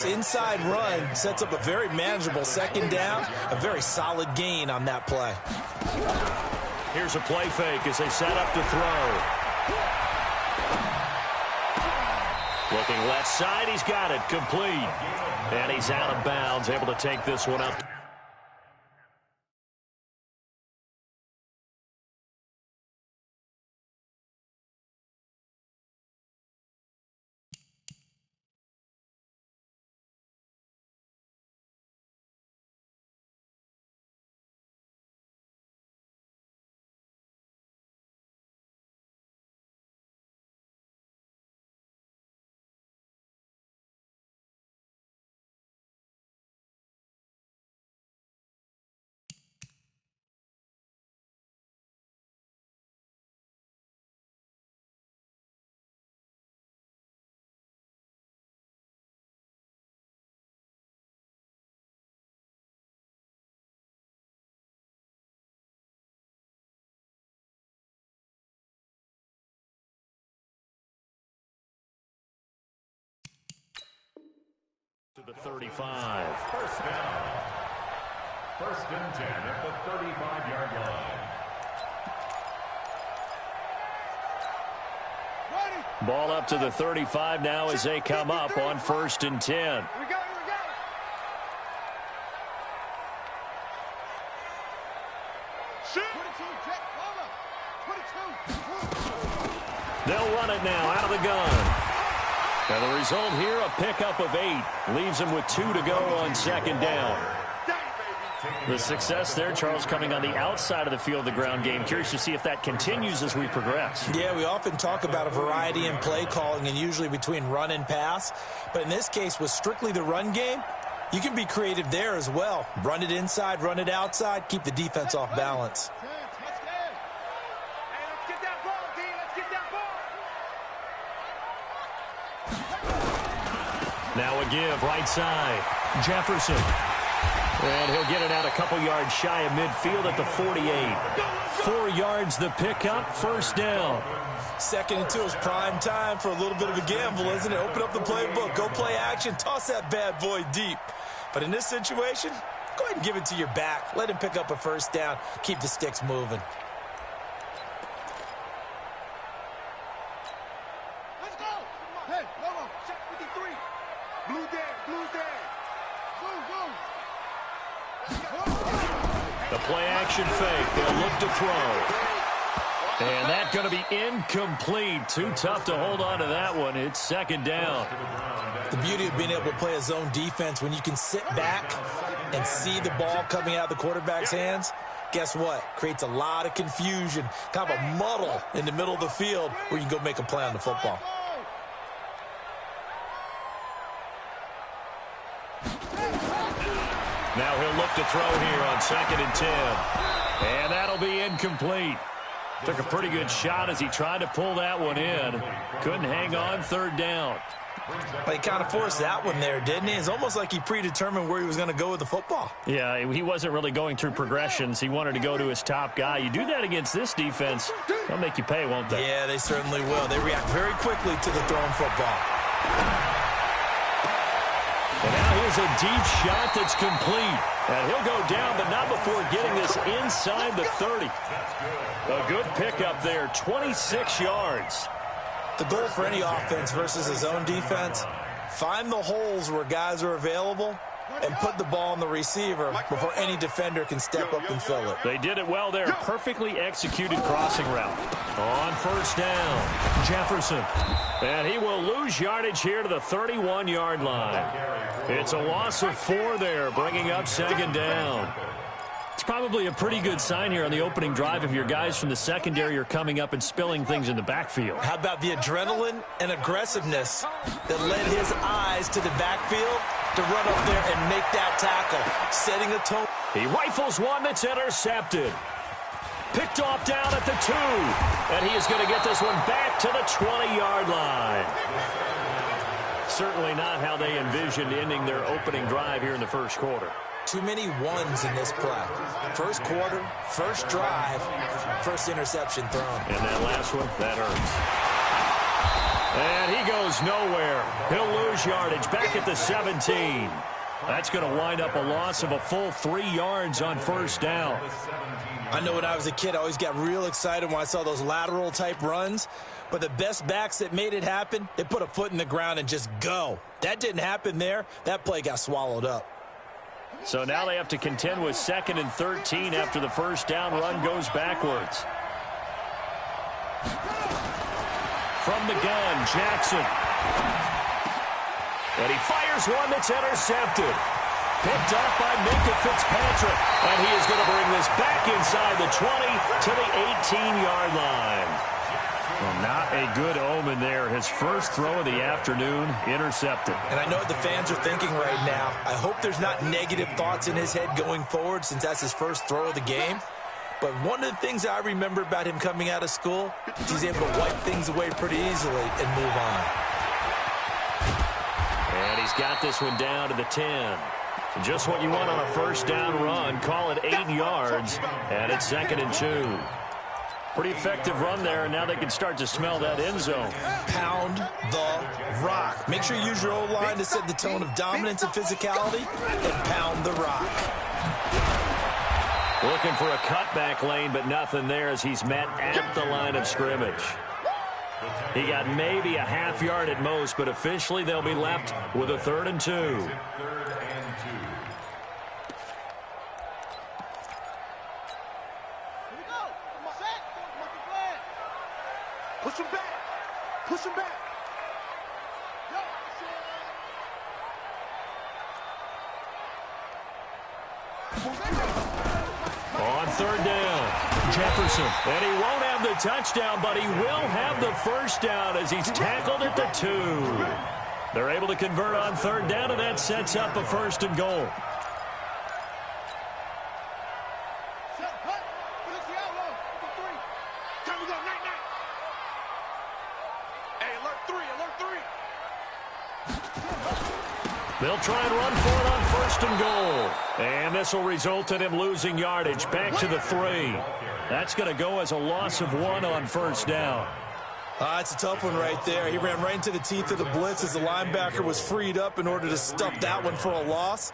Inside run sets up a very manageable second down, a very solid gain on that play. Here's a play fake as they set up to throw. Looking left side, he's got it, complete. And he's out of bounds, able to take this one up. To the 35. First down. First and 10 at the 35-yard line. Ball up to the 35 now as they come up on first and 10. They'll run it now out of the gun. And the result here, a pickup of 8. Leaves them with 2 to go on second down. The success there, Charles, coming on the outside of the field, the ground game. Curious to see if that continues as we progress. Yeah, we often talk about a variety in play calling and usually between run and pass. But in this case, with strictly the run game, you can be creative there as well. Run it inside, run it outside, keep the defense off balance. Now a give, right side. Jefferson. And he'll get it out a couple yards shy of midfield at the 48. 4 yards the pickup, first down. Second and 2 is prime time for a little bit of a gamble, isn't it? Open up the playbook, go play action, toss that bad boy deep. But in this situation, go ahead and give it to your back. Let him pick up a first down, keep the sticks moving. The play action fake. They'll look to throw. And that's going to be incomplete. Too tough to hold on to that one. It's second down. The beauty of being able to play a zone defense when you can sit back and see the ball coming out of the quarterback's hands, guess what? Creates a lot of confusion, kind of a muddle in the middle of the field where you can go make a play on the football. Now he'll look to throw here on second and 10. And that'll be incomplete. Took a pretty good shot as he tried to pull that one in. Couldn't hang on, third down. But he kind of forced that one there, didn't he? It's almost like he predetermined where he was going to go with the football. Yeah, he wasn't really going through progressions. He wanted to go to his top guy. You do that against this defense, they'll make you pay, won't they? Yeah, they certainly will. They react very quickly to the thrown football. And now here's a deep shot that's complete. And he'll go down, but not before getting this inside the 30. A good pickup there, 26 yards. The goal for any offense versus his own defense, find the holes where guys are available and put the ball on the receiver before any defender can step up and fill it. They did it well there. Perfectly executed crossing route. On first down, Jefferson. And he will lose yardage here to the 31-yard line. It's a loss of 4 there, bringing up second down. It's probably a pretty good sign here on the opening drive if your guys from the secondary are coming up and spilling things in the backfield. How about the adrenaline and aggressiveness that led his eyes to the backfield to run up there and make that tackle, setting a tone. He rifles one that's intercepted. Picked off down at the 2. And he is going to get this one back to the 20-yard line. Certainly not how they envisioned ending their opening drive here in the first quarter. Too many ones in this play. First quarter, first drive, first interception thrown. And that last one, that hurts. And he goes nowhere. He'll lose yardage back at the 17. That's going to wind up a loss of a full 3 yards on first down. I know when I was a kid, I always got real excited when I saw those lateral-type runs. But the best backs that made it happen, they put a foot in the ground and just go. That didn't happen there. That play got swallowed up. So now they have to contend with 2nd and 13 after the first down run goes backwards. From the gun, Jackson. And he fires one that's intercepted. Picked up by Minka Fitzpatrick. And he is going to bring this back inside the 20 to the 18-yard line. Well, not a good omen there. His first throw of the afternoon intercepted. And I know what the fans are thinking right now. I hope there's not negative thoughts in his head going forward since that's his first throw of the game. But one of the things I remember about him coming out of school is he's able to wipe things away pretty easily and move on. And he's got this one down to the 10. Just what you want on a first down run. Call it 8 yards. And it's 2nd and 2. Pretty effective run there, and now they can start to smell that end zone. Pound the rock. Make sure you use your O-line to set the tone of dominance and physicality, and pound the rock. Looking for a cutback lane, but nothing there as he's met at the line of scrimmage. He got maybe a half yard at most, but officially they'll be left with a 3rd and 2. Push him back. Push him back. On 3rd down, Jefferson. And he won't have the touchdown, but he will have the first down as he's tackled at the 2. They're able to convert on 3rd down, and that sets up a 1st and goal. They'll try and run for it on 1st and goal. And this will result in him losing yardage back to the 3. That's going to go as a loss of 1 on first down. It's a tough one right there. He ran right into the teeth of the blitz as the linebacker was freed up in order to stuff that one for a loss.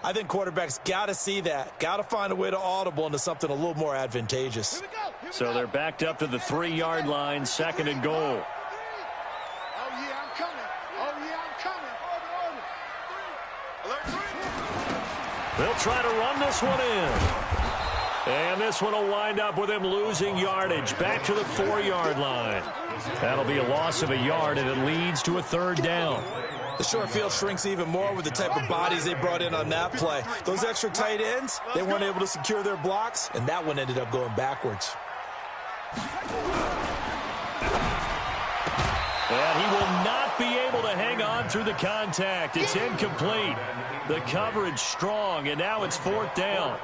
I think quarterbacks got to see that. Got to find a way to audible into something a little more advantageous. So they're backed up to the 3-yard line, 2nd and goal. They'll try to run this one in. And this one will wind up with him losing yardage back to the 4-yard line. That'll be a loss of a yard, and it leads to a 3rd down. The short field shrinks even more with the type of bodies they brought in on that play. Those extra tight ends, they weren't able to secure their blocks, and that one ended up going backwards. And he will not be able to hang on through the contact. It's incomplete. The coverage strong, and now it's 4th down.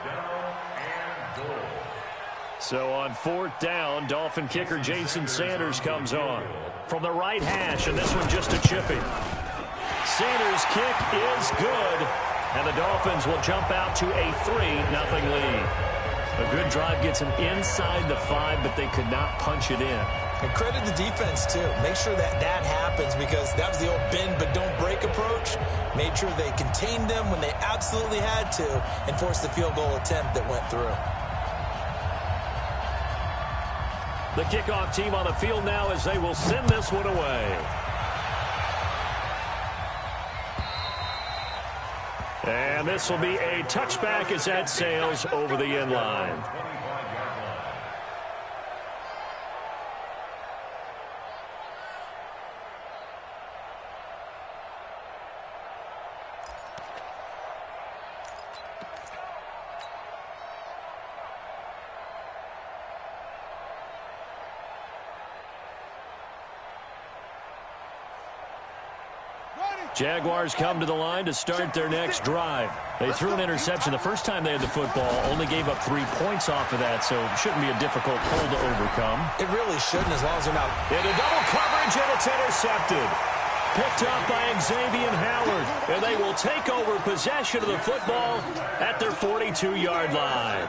So on 4th down, Dolphin kicker Jason Sanders comes on from the right hash, and this one just a chippy. Sanders' kick is good, and the Dolphins will jump out to a 3-0 lead. A good drive gets them inside the 5, but they could not punch it in. And credit the defense, too. Make sure that that happens because that was the old bend but don't break approach. Made sure they contained them when they absolutely had to and forced the field goal attempt that went through. The kickoff team on the field now as they will send this one away. And this will be a touchback as that sails over the end line. Jaguars come to the line to start their next drive. They threw an interception the first time they had the football, only gave up 3 points off of that, so it shouldn't be a difficult hole to overcome. It really shouldn't as long as they're not. Into double coverage, and it's intercepted. Picked up by Xavier Howard, and they will take over possession of the football at their 42-yard line.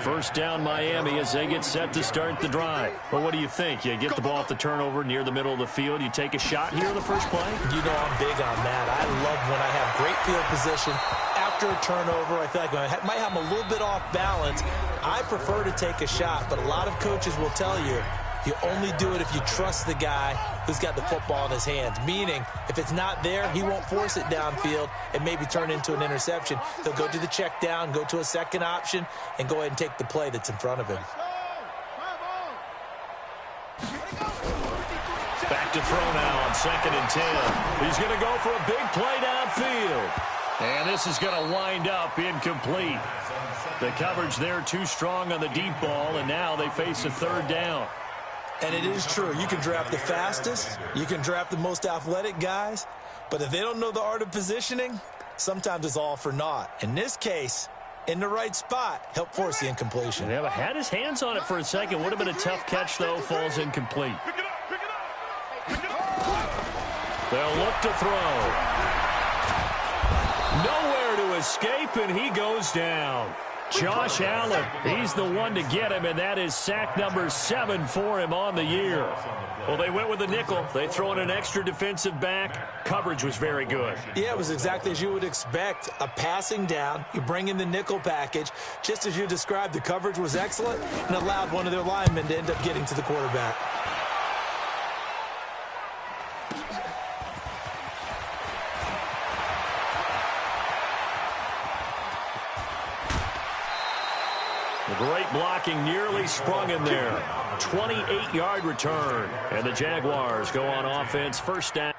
First down Miami as they get set to start the drive. Well, what do you think? You get the ball off the turnover near the middle of the field. You take a shot here in the first play? You know I'm big on that. I love when I have great field position. After a turnover, I feel like I might have them a little bit off balance. I prefer to take a shot, but a lot of coaches will tell you, you only do it if you trust the guy who's got the football in his hands. Meaning, if it's not there, he won't force it downfield and maybe turn into an interception. He'll go to the check down, go to a second option, and go ahead and take the play that's in front of him. Back to throw now on 2nd and 10. He's going to go for a big play downfield. And this is going to wind up incomplete. The coverage there too strong on the deep ball, and now they face a 3rd down. And it is true. You can draft the fastest. You can draft the most athletic guys. But if they don't know the art of positioning, sometimes it's all for naught. In this case, in the right spot, help force the incompletion. Yeah, but had his hands on it for a second. Would have been a tough catch, though. Falls incomplete. They'll look to throw. Nowhere to escape, and he goes down. Josh Allen, he's the one to get him, and that is sack number 7 for him on the year. Well, they went with a nickel. They throw in an extra defensive back. Coverage was very good. Yeah, it was exactly as you would expect. A passing down, you bring in the nickel package. Just as you described, the coverage was excellent and allowed one of their linemen to end up getting to the quarterback. Great blocking, nearly sprung in there. 28-yard return. And the Jaguars go on offense, first down.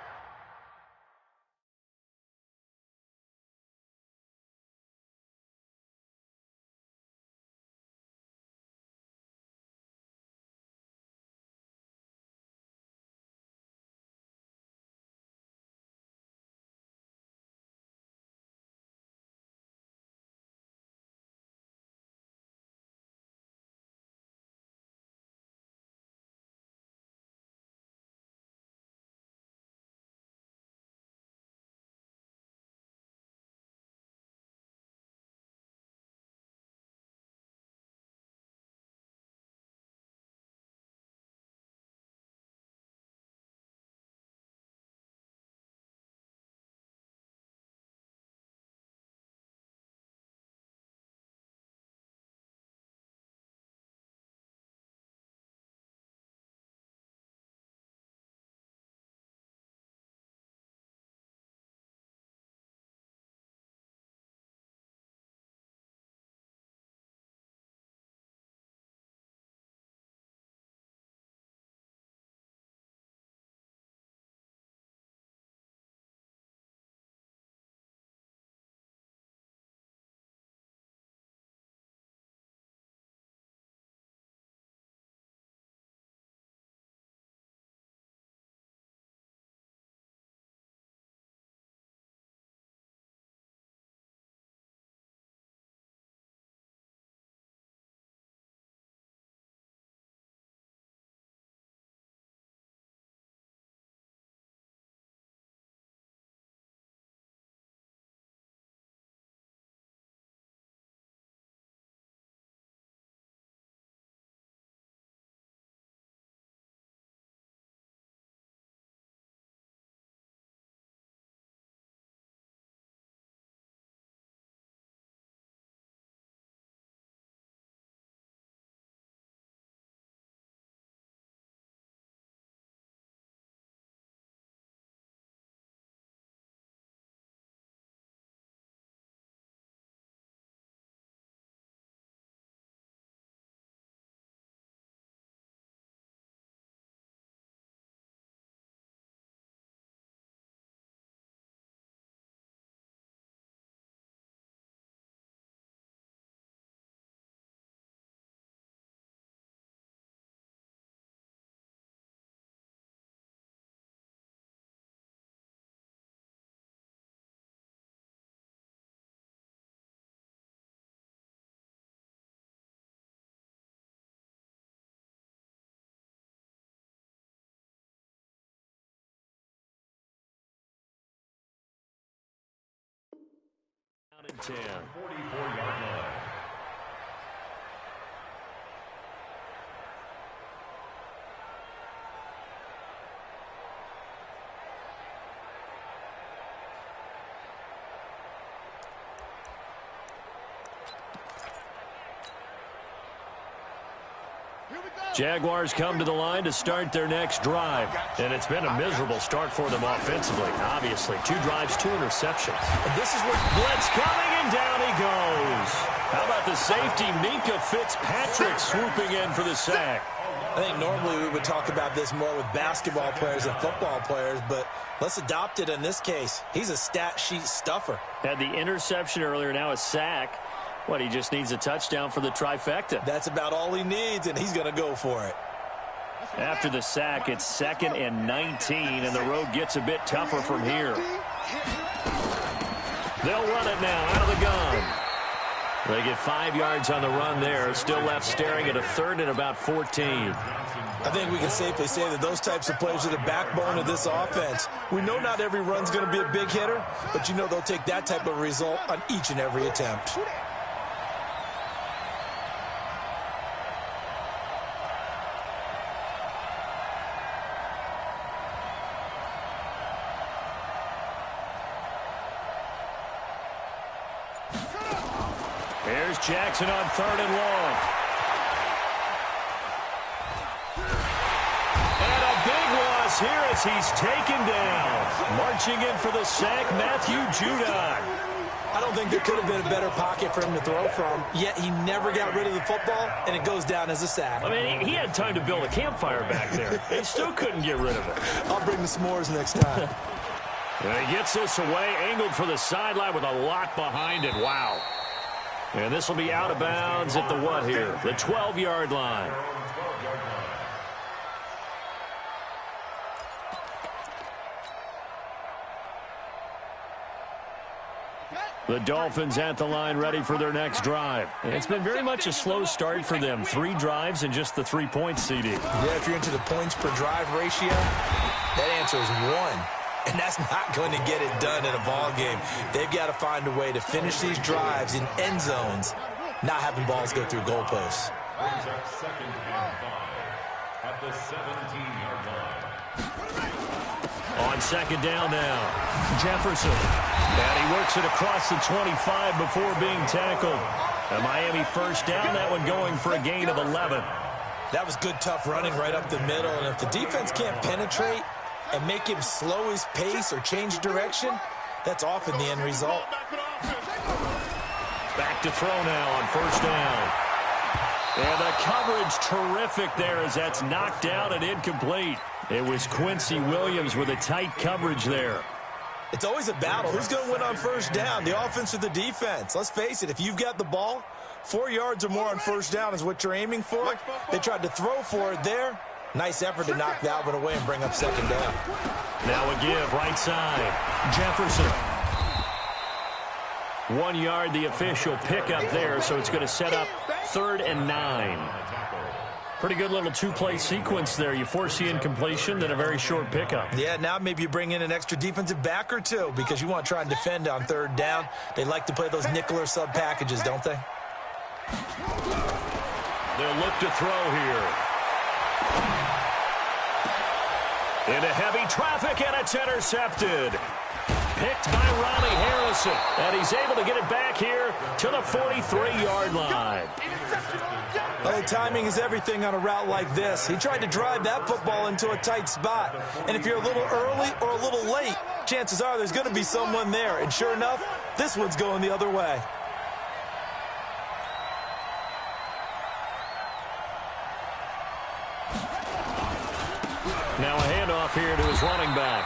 Down and 10. 44-yard line. Jaguars come to the line to start their next drive. And it's been a miserable start for them offensively, obviously. 2 drives, 2 interceptions. And this is where blitz coming, and down he goes. How about the safety, Minka Fitzpatrick, swooping in for the sack? I think normally we would talk about this more with basketball players and football players, but let's adopt it in this case. He's a stat sheet stuffer. Had the interception earlier, now a sack. What, he just needs a touchdown for the trifecta. That's about all he needs, and he's going to go for it. After the sack, it's 2nd and 19, and the road gets a bit tougher from here. They'll run it now out of the gun. They get 5 yards on the run there. Still left staring at a 3rd and about 14. I think we can safely say that those types of players are the backbone of this offense. We know not every run's going to be a big hitter, but you know they'll take that type of result on each and every attempt. Here's Jackson on 3rd and long. And a big loss here as he's taken down. Marching in for the sack, Matthew Judon. I don't think there could have been a better pocket for him to throw from, yet he never got rid of the football, and it goes down as a sack. I mean, he had time to build a campfire back there. They still couldn't get rid of it. I'll bring the s'mores next time. And he gets this away, angled for the sideline with a lot behind it. Wow. And this will be out of bounds at the what here? The 12-yard line. The Dolphins at the line ready for their next drive. And it's been very much a slow start for them. 3 drives and just the 3 points, CD. Yeah, if you're into the points per drive ratio, that answer is 1. And that's not going to get it done in a ball game. They've got to find a way to finish these drives in end zones, not having balls go through goalposts. Brings up 2nd and 5 at the 17-yard line. On 2nd down now, Jefferson. And he works it across the 25 before being tackled. A Miami 1st down, that one going for a gain of 11. That was good, tough running right up the middle. And if the defense can't penetrate and make him slow his pace or change direction, that's often the end result. Back to throw now on 1st down. And the coverage terrific there as that's knocked down and incomplete. It was Quincy Williams with a tight coverage there. It's always a battle. Who's going to win on 1st down, the offense or the defense? Let's face it, if you've got the ball, 4 yards or more on 1st down is what you're aiming for. They tried to throw for it there. Nice effort to knock that one away and bring up 2nd down. Now a give, right side. Jefferson. 1 yard, the official pickup there, so it's going to set up 3rd and 9. Pretty good little 2-play sequence there. You force the incompletion, then a very short pickup. Yeah, now maybe you bring in an extra defensive back or 2 because you want to try and defend on 3rd down. They like to play those nickel or sub packages, don't they? They'll look to throw here. Into heavy traffic, and it's intercepted. Picked by Ronnie Harrison, and he's able to get it back here to the 43-yard line. Oh, timing is everything on a route like this. He tried to drive that football into a tight spot, and if you're a little early or a little late, chances are there's going to be someone there, and sure enough, this one's going the other way. Now a handoff here to his running back.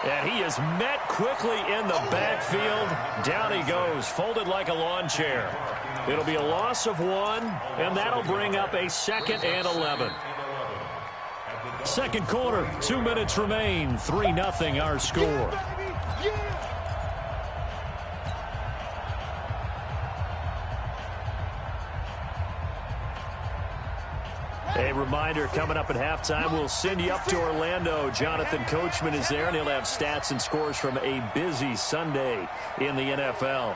And he is met quickly in the backfield. Down he goes, folded like a lawn chair. It'll be a loss of 1, and that'll bring up a 2nd and 11. Second quarter, 2 minutes remain. 3-0 our score. A reminder, coming up at halftime, we'll send you up to Orlando. Jonathan Coachman is there, and he'll have stats and scores from a busy Sunday in the NFL.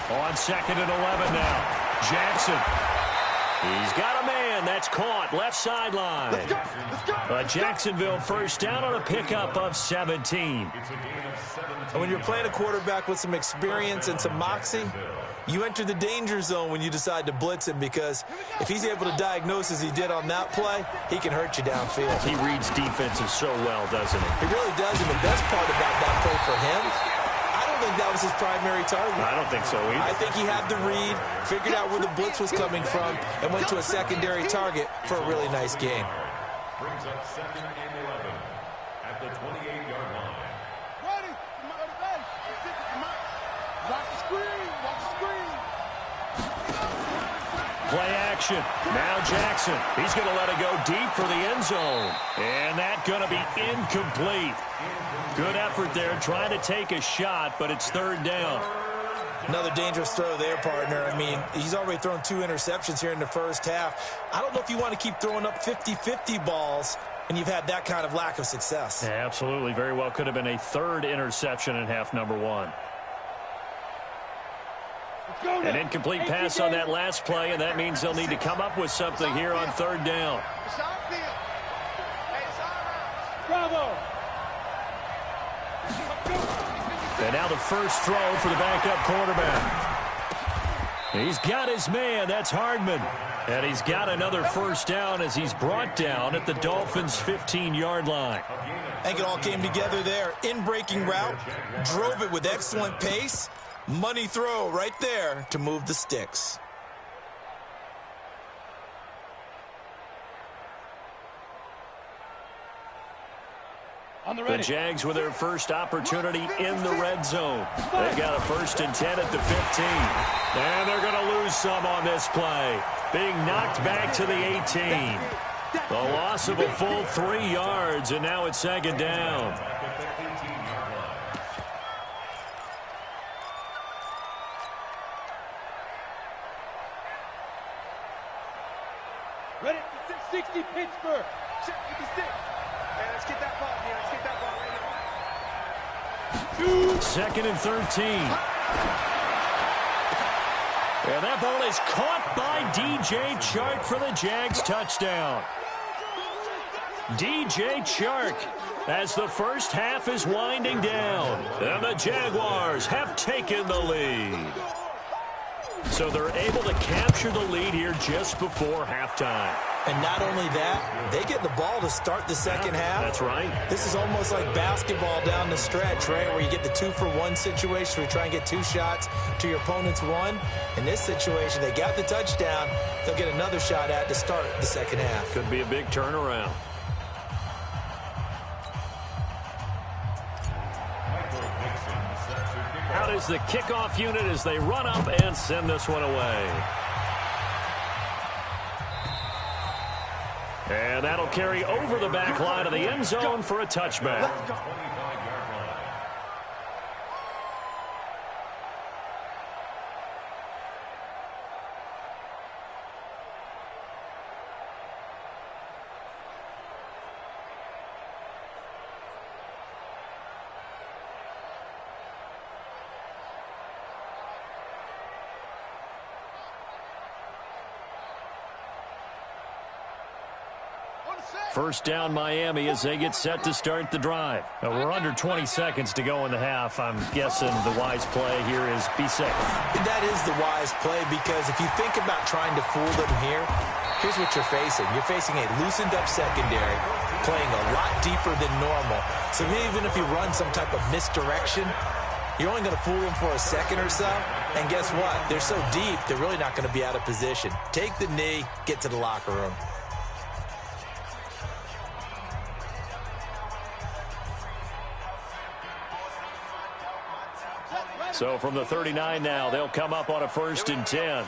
On 2nd and 11 now. Jackson. He's got a man and that's caught left sideline. A Jacksonville first down on a pickup of 17. And when you're playing a quarterback with some experience and some moxie, you enter the danger zone when you decide to blitz him, because if he's able to diagnose as he did on that play, he can hurt you downfield. He reads defenses so well, doesn't he? He really does, and the best part about that play for him, I don't think that was his primary target. I don't think so either. I think he had the read, figured out where the blitz was coming from, and went to a secondary target for a really nice gain. Brings up 2nd and 11 at the 28-yard line. Ready? Watch the screen. Watch the screen. Play action. Now Jackson. He's going to let it go deep for the end zone. And that's going to be incomplete. Good effort there trying to take a shot, but it's 3rd down. Another dangerous throw there, partner. I mean, he's already thrown 2 interceptions here in the first half. I don't know if you want to keep throwing up 50-50 balls, and you've had that kind of lack of success. Yeah, absolutely. Very well could have been a 3rd interception in half number 1. An incomplete pass on that last play, and that means they'll need to come up with something here on 3rd down. Bravo. And now the first throw for the backup quarterback. He's got his man. That's Hardman. And he's got another first down as he's brought down at the Dolphins' 15-yard line. I think it all came together there. In-breaking route, drove it with excellent pace. Money throw right there to move the sticks. The Jags with their first opportunity in the red zone. They've got a 1st and 10 at the 15. And they're going to lose some on this play. Being knocked back to the 18. The loss of a full 3 yards, and now it's 2nd down. Ready? 60 Pittsburgh. 56. Let's get that ball here. Let's get that ball right here. 2nd and 13. And that ball is caught by DJ Chark for the Jags touchdown. DJ Chark as the first half is winding down. And the Jaguars have taken the lead. So they're able to capture the lead here just before halftime. And not only that, they get the ball to start the second half. That's right. This is almost like basketball down the stretch, right, where you get the 2-for-1 situation where you try and get 2 shots to your opponent's 1. In this situation, they got the touchdown. They'll get another shot at to start the second half. Could be a big turnaround. Out is the kickoff unit as they run up and send this one away. And that'll carry over the back line of the end zone for a touchback. First down Miami as they get set to start the drive. We're under 20 seconds to go in the half. I'm guessing the wise play here is be safe. That is the wise play, because if you think about trying to fool them here, here's what you're facing. You're facing a loosened up secondary, playing a lot deeper than normal. So even if you run some type of misdirection, you're only going to fool them for a second or so. And guess what? They're so deep, they're really not going to be out of position. Take the knee, get to the locker room. So from the 39 now, they'll come up on a 1st and 10.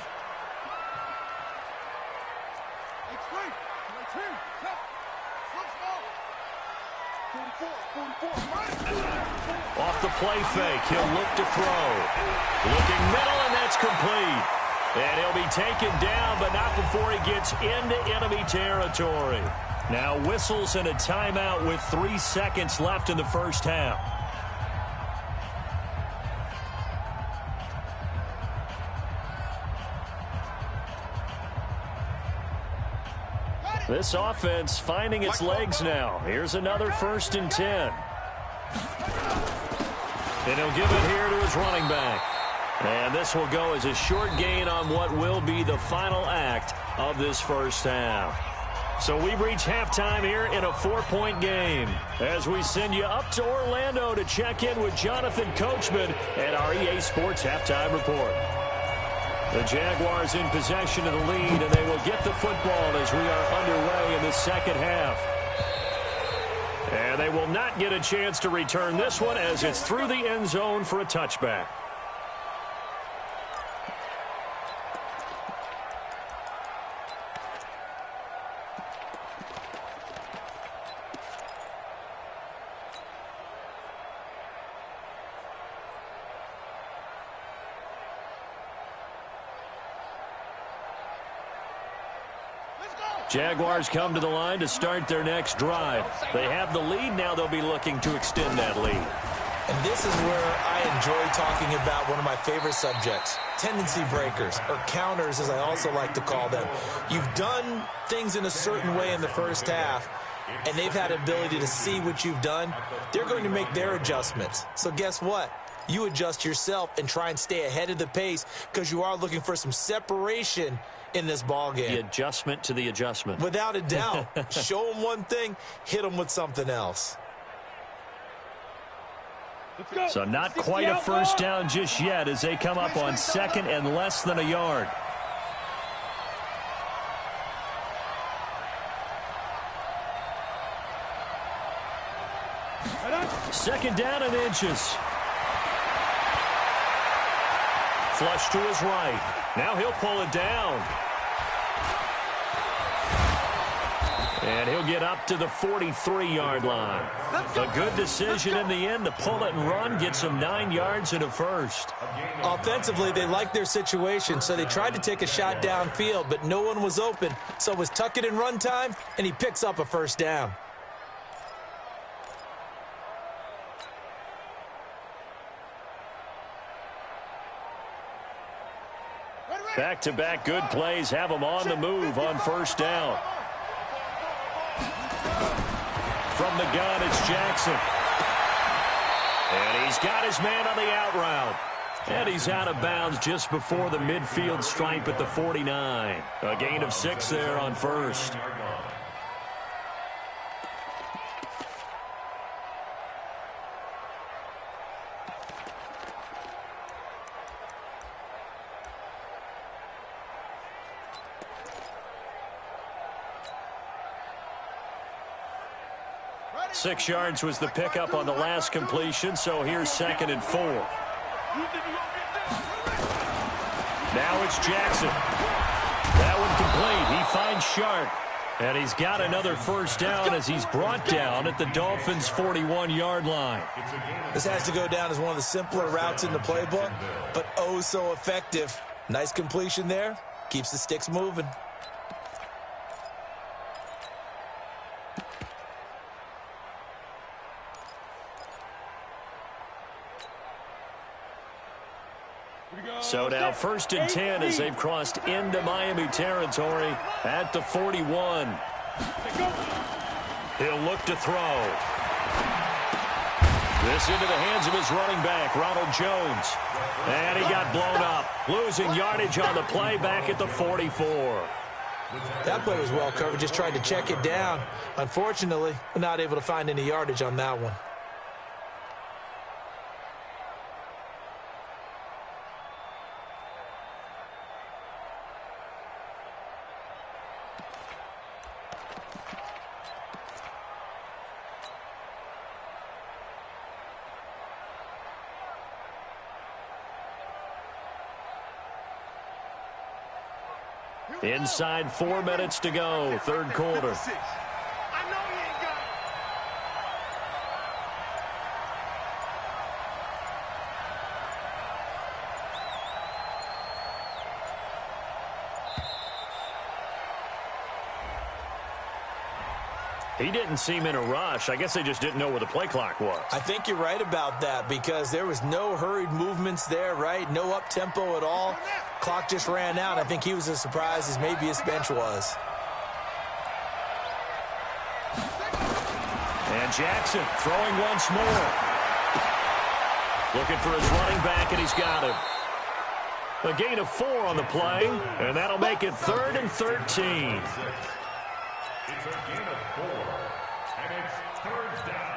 Off the play fake, he'll look to throw. Looking middle, and that's complete. And he'll be taken down, but not before he gets into enemy territory. Now whistles and a timeout with 3 seconds left in the first half. This offense finding its legs now. Here's another 1st and 10. And he'll give it here to his running back. And this will go as a short gain on what will be the final act of this first half. So we've reached halftime here in a 4-point game as we send you up to Orlando to check in with Jonathan Coachman at our EA Sports Halftime Report. The Jaguars in possession of the lead, and they will get the football as we are underway in the second half. And they will not get a chance to return this one as it's through the end zone for a touchback. Jaguars come to the line to start their next drive. They have the lead. Now they'll be looking to extend that lead. And this is where I enjoy talking about one of my favorite subjects, tendency breakers, or counters as I also like to call them. You've done things in a certain way in the first half, and they've had ability to see what you've done. They're going to make their adjustments. So guess what? You adjust yourself and try and stay ahead of the pace because you are looking for some separation in this ball game. The adjustment to the adjustment. Without a doubt. Show them one thing, hit them with something else. So not quite a first down just yet as they come up on 2nd and less than a yard. Second down and inches. Flush to his right. Now he'll pull it down. And he'll get up to the 43-yard line. A good decision in the end to pull it and run, get some 9 yards and a first. Offensively, they liked their situation, so they tried to take a shot downfield, but no one was open. So it was tuck it and run time, and he picks up a first down. Back-to-back good plays have him on the move on first down. From the gun, it's Jackson. And he's got his man on the out route. And he's out of bounds just before the midfield stripe at the 49. A gain of 6 there on first. Six yards was the pickup on the last completion, so here's 2nd and 4. Now it's Jackson. That one complete. He finds Sharp. And he's got another first down as he's brought down at the Dolphins' 41-yard line. This has to go down as one of the simpler routes in the playbook, but oh so effective. Nice completion there. Keeps the sticks moving. So now 1st and 10 as they've crossed into Miami territory at the 41. He'll look to throw. This into the hands of his running back, Ronald Jones. And he got blown up. Losing yardage on the play back at the 44. That play was well covered. Just tried to check it down. Unfortunately, we're not able to find any yardage on that one. Inside 4 minutes to go, third quarter. He didn't seem in a rush. I guess they just didn't know where the play clock was. I think you're right about that because there was no hurried movements there, right? No up-tempo at all. Clock just ran out. I think he was as surprised as maybe his bench was. And Jackson throwing once more. Looking for his running back, and he's got him. A gain of 4 on the play, and that'll make it 3rd and 13. It's a gain of 4, and it's 3rd down.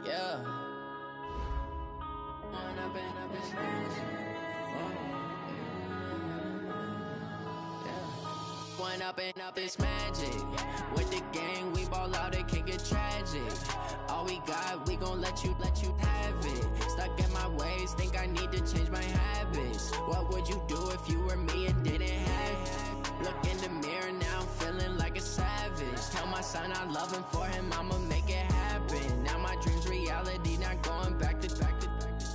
Yeah. One up and up, it's magic. With the gang, we ball out, it can get tragic. All we got, we gon' let you have it. Stuck in my ways, think I need to change my habits. What would you do if you were me and didn't have it? Look in the mirror now, I'm feeling like a savage. Tell my son I love him, for him I'ma make it happen. Now my dream's reality, not going back to.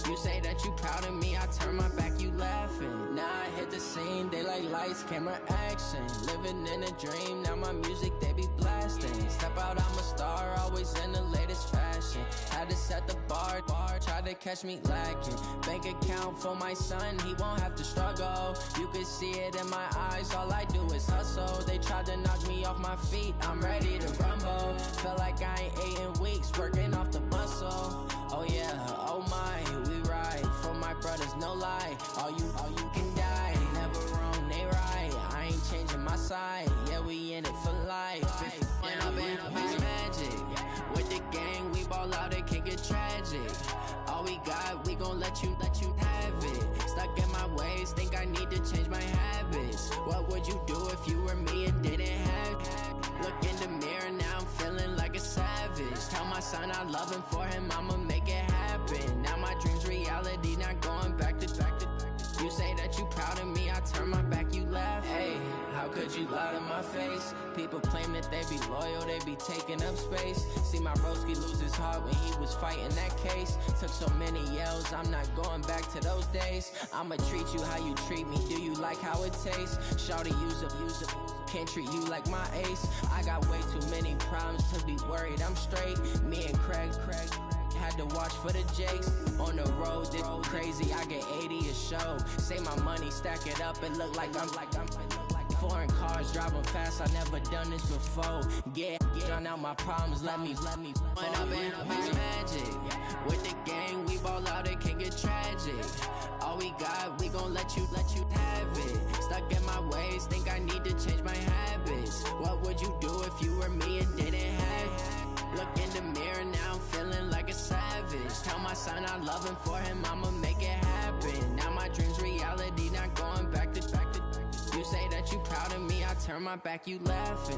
You say that you proud of me, I turn my back, you laughing. Now I hit the scene, they like lights, camera, action. Living in a dream, now my music, they be blasting. Step out, I'm a star, always in the latest fashion. Had to set the bar, try to catch me lacking. Bank account for my son, he won't have to struggle. You can see it in my eyes, all I do is hustle. They tried to knock me off my feet, I'm ready to rumble. Feel like I ain't ate in weeks, working off the muscle. Oh yeah, oh my, we ride for my brothers, no lie. All you can die, never wrong, they right. I ain't changing my side, yeah, we in it for life. When up and up, it's magic. With the gang, we ball out, it can get tragic. All we got, we gon' let you have it. Stuck in my ways, think I need to change my habits. What would you do if you were me and didn't have it? Look in the mirror, now I'm feeling like a savage. Tell my son I love him, for him I'ma make it happen. Now my dream's reality, not going back to. You say that you proud of me, I turn my back, you laugh. Hey, how could you lie to my face? People claim that they be loyal, they be taking up space. See my broski lose his heart when he was fighting that case. Took so many yells, I'm not going back to those days. I'ma treat you how you treat me, do you like how it tastes? Shawty, use up, can't treat you like my ace. I got way too many problems to be worried, I'm straight. Me and Craig had to watch for the Jakes. On the road, this crazy, I get 80 a show. Say my money, stack it up, and look like I'm foreign cars, driving fast, I never done this before. Get on out my problems, let me When up and up, it's magic. With the gang, we ball out, it can get tragic. All we got, we gon' let you have it. Stuck in my ways, think I need to change my habits. What would you do if you were me and didn't have it? Look in the mirror, now I'm feeling like a savage. Tell my son I love him, for him I'ma make it happen. Now my dream's reality, not going back to. You say that you proud of me, I turn my back, you laughing.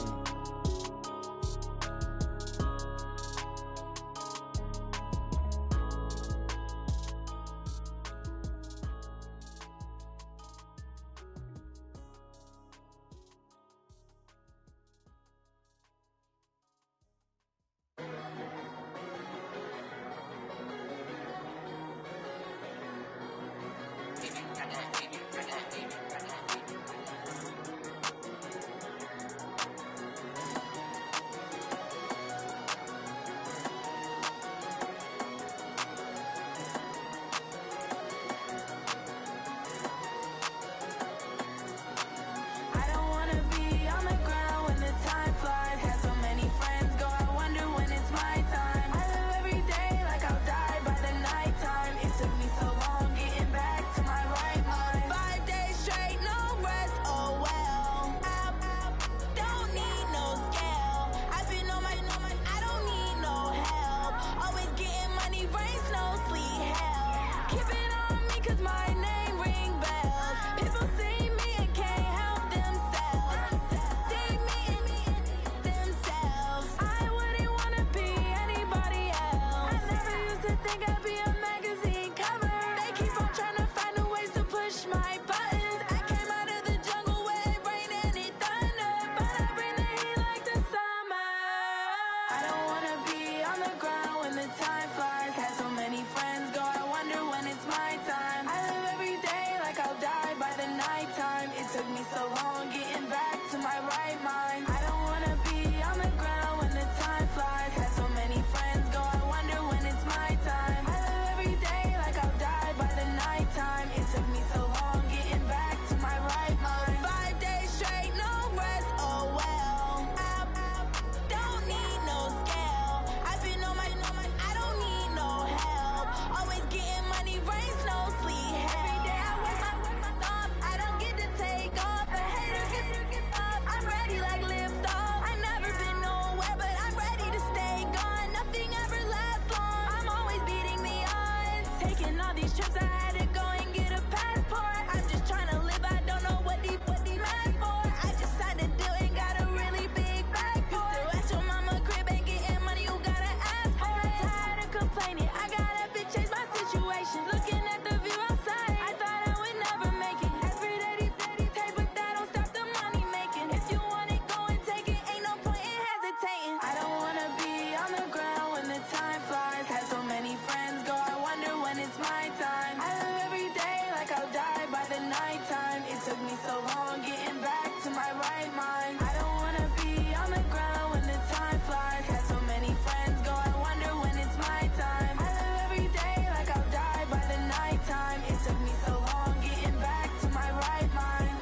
taking all these trips, I had to go and get a passport. I'm just trying to live, I don't know what these mad for. I just signed a deal and got a really big bag for it. Still at your mama crib, ain't getting money, you gotta ask for it. I'm tired of complaining, I gotta bitch change my situation. Looking at the view outside, I thought I would never make it. Every day they pay, but that don't stop the money making. If you want it, go and take it, ain't no point in hesitating. I don't wanna be on the ground when the time flies. Had so many friends go, I wonder when it's my time. I live every day like I'll die by the nighttime. It took me so long getting back to my right mind. I don't wanna be on the ground when the time flies. Had so many friends go, I wonder when it's my time. I live every day like I'll die by the nighttime. It took me so long getting back to my right mind.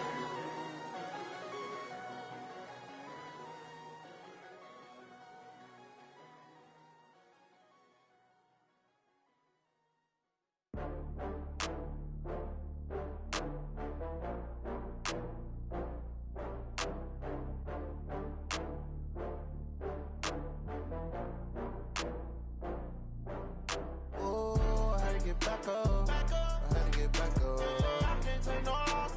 Ooh, I had to get back up. I had to get back up. I can't take no loss.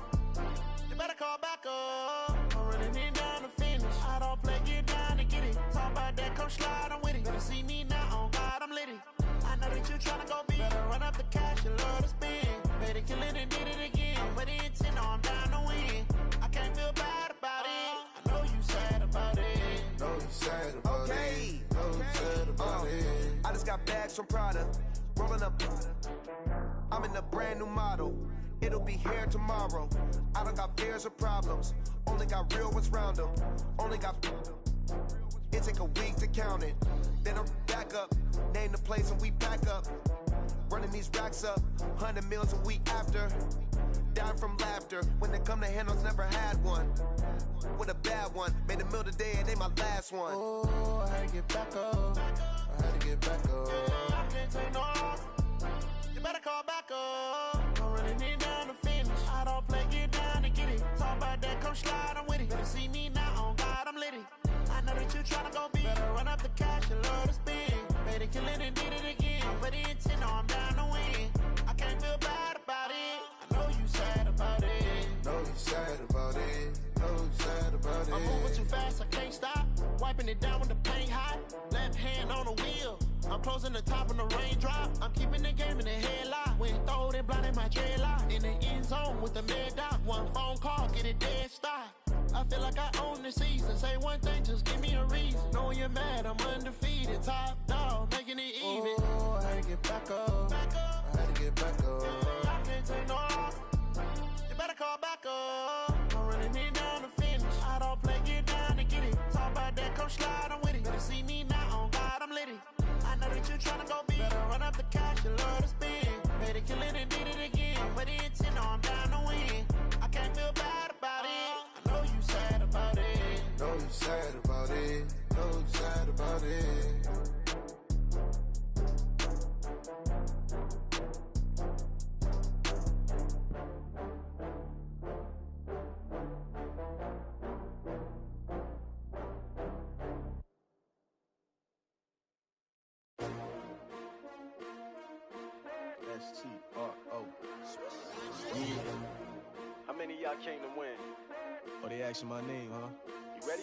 You better call back up. I'm running in down the finish. I don't play, get down and get it. Talk about that, come slide, I'm with it. Better see me now, on God, I'm litty. I know that you tryna go big. Better run up the cash, you love to spend. Better kill it and did it again. But the intent, no, I'm down to win. I can't feel bad about it. I know you sad about it. Know you sad about it. Know you sad about it. I just got bags from Prada, rolling up. I'm in a brand new model. It'll be here tomorrow. I don't got fears or problems. Only got real ones round them. Only got. It take a week to count it. Then I'm back up. Name the place and we pack up. Running these racks up. 100 meals a week after. Dying from laughter. When they come to handles, never had one. With a bad one. Made a meal today and they my last one. Oh, I had to get back up. I had to get back up. I can't take no loss. You better call back up. I'm running in down the finish. I don't play, get down and get it. Talk about that, come slide, I'm with it. Better see me now, on God, I'm litty. I know that you tryna go big. Better run up the cash, you love to spend. Better kill it and did it again. But the intent, no, I'm down to win. I can't feel bad about it. I know you sad about it. Know you sad about it. Know you sad about it. I'm moving too fast, I can't stop. Wiping it down when the paint hot. Left hand on the wheel. I'm closing the top when the raindrop. I'm keeping the game in the headlock. When throwed and blinded my dreadlock. In the end zone with the mad dot. One phone call, get it dead stop. I feel like I own the season. Say one thing, just give me a reason. Knowing you're mad, I'm undefeated. Top dog, making it even. Oh, I had to get back up. I had to get back up. I can't take no loss. You better call back up. I'm running in down the finish. I don't play, get down and get it. Talk about that, come slide, I'm with it. Better see me now, on God, I'm litty. I know that you tryna go big. Better run up the cash, you love to spend. Better kill it and did it again. But the intent, no, I'm down to win. I can't feel bad about it. I know you sad about it. Know you sad about it. Know you sad about it. S-T-R-O. Yeah. How many of y'all came to win? Oh, they asking my name, huh? You ready?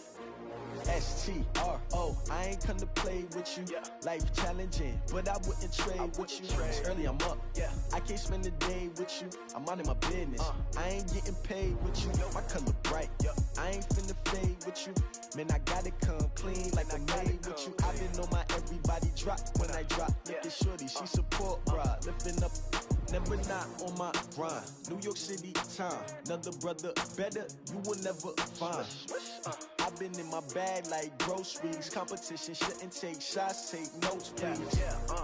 S-T-R-O. I ain't come to play with you. Yeah. Life challenging, but I wouldn't trade with you. It's early, I'm up. Yeah. I can't spend the day with you. I'm minding my business. I ain't getting paid with you. My color bright. I ain't finna fade with you. Man, I gotta come clean like I made with you. I been on my everybody drop when I drop. Look at shorty, she support, bruh. Lifting up, never not on my grind. New York City time, another brother better, you will never find. I've been in my bag like groceries. Competition shouldn't take shots, take notes, please.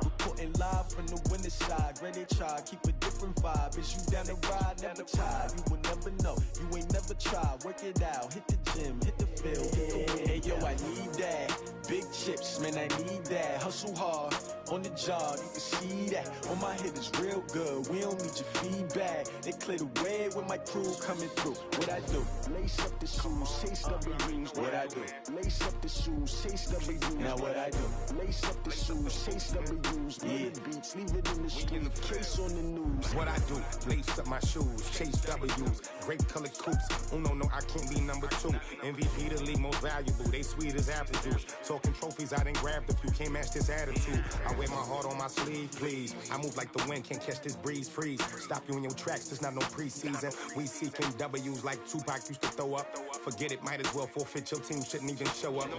Reporting live from the winning side. Ready to try, keep a different different vibe. Is you down the ride? Never tired. You will never know. You ain't never tried. Work it out. Hit the gym. Hit the field. Hit the wind. Hey, yo, I need that. Big chips, man, I need that. Hustle hard. On the job, you can see that. On my hit is real good. We don't need your feedback. They clear the way with my crew coming through. What I do? Lace up the shoes, chase W's. What I do? Lace up the shoes, chase W's. Now what I do? Lace up the shoes, chase W's. Yeah. Beats, leave it in the street. Case on the news. What I do? Lace up my shoes, chase W's. Great colored coops. Oh no, I can't be number 2. MVP the league most valuable. They sweet as apple juice. Talking trophies, I done grabbed a few. Can't match this attitude. I wear my heart on my sleeve, please. I move like the wind, can't catch this breeze, freeze. Stop you in your tracks, there's not no preseason. We seeking W's like Tupac used to throw up. Forget it, might as well forfeit. Your team shouldn't even show up.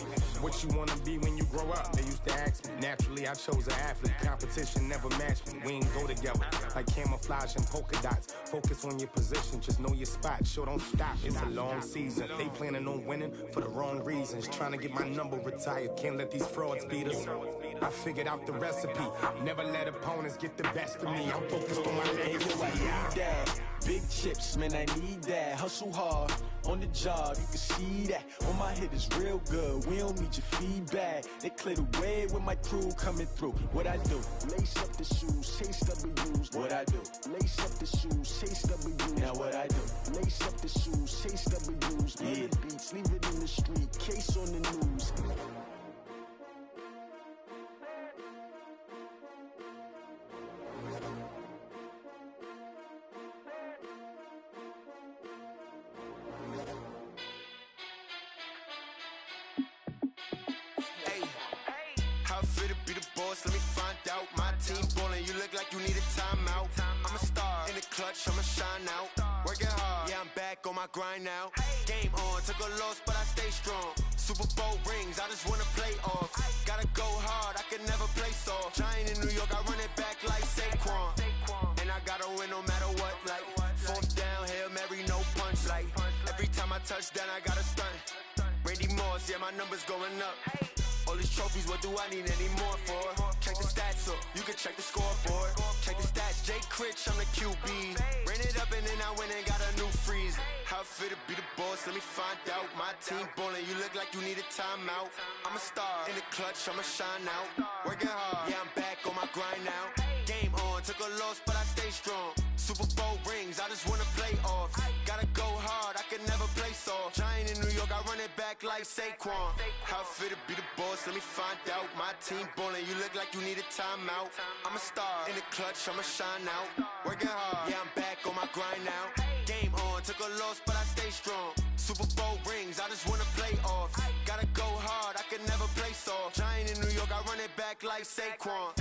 What you wanna be when you grow up? They used to ask me. Naturally, I chose an athlete. Competition never matched me. We ain't go together like camouflage and polka dots. Focus on your position, just know your spot. Sure, don't stop. It's a long season. They planning on winning for the wrong reasons. Trying to get my number retired. Can't let these frauds beat us. I figured out the recipe. Never let opponents get the best of me. I'm focused on my legacy. I need that. Big chips, man, I need that. Hustle hard. On the job, you can see that. On my hit is real good. We don't need your feedback. They clear the way with my crew coming through. What I do? Lace up the shoes, chase W's. What I do? Lace up the shoes, chase W's. Now what I do? Lace up the shoes, chase W's. Yeah. Beats, leave it in the street. Case on the news. Let me find out. My team ballin', you look like you need a timeout. I'm a star in the clutch, I'ma shine out. Working hard, yeah, I'm back on my grind now. Game on, took a loss, but I stay strong. Super Bowl rings, I just wanna play off. Gotta go hard, I can never play soft. Giant in New York, I run it back like Saquon. And I gotta win no matter what, like fourth down, Hail Mary, no punch. Like every time I touch down, I gotta stunt. Randy Moss, yeah, my numbers going up. All these trophies, what do I need any more for? Check the stats up, you can check the scoreboard. Check the stats, Jay Critch, I'm the QB. Ran it up and then I went and got a new freeze. How it fit to be the boss, let me find out. My team ballin', you look like you need a timeout. I'm a star in the clutch, I'ma shine out. Working hard, yeah, I'm back on my grind now. Game on, took a loss, but I stay strong. Super Bowl rings, I just wanna play off. Gotta go hard, I can never play soft. Giant in New York, I run it back like Saquon. How it fit to be the boss, let me find out. My team ballin', you look like you need a timeout. I'm a star in the clutch, I'ma shine out. Working hard, yeah, I'm back on my grind now. Game on, took a loss, but I stay strong. Super Bowl rings, I just wanna play off. Gotta go hard, I can never play soft. Giant in New York, I run it back like Saquon.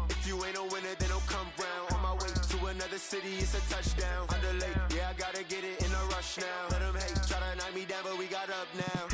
If you ain't a winner, then don't come round. On my way to another city, it's a touchdown. Underlay, yeah, I gotta get it in a rush now. Let them hate, try to knock me down, but we got up now.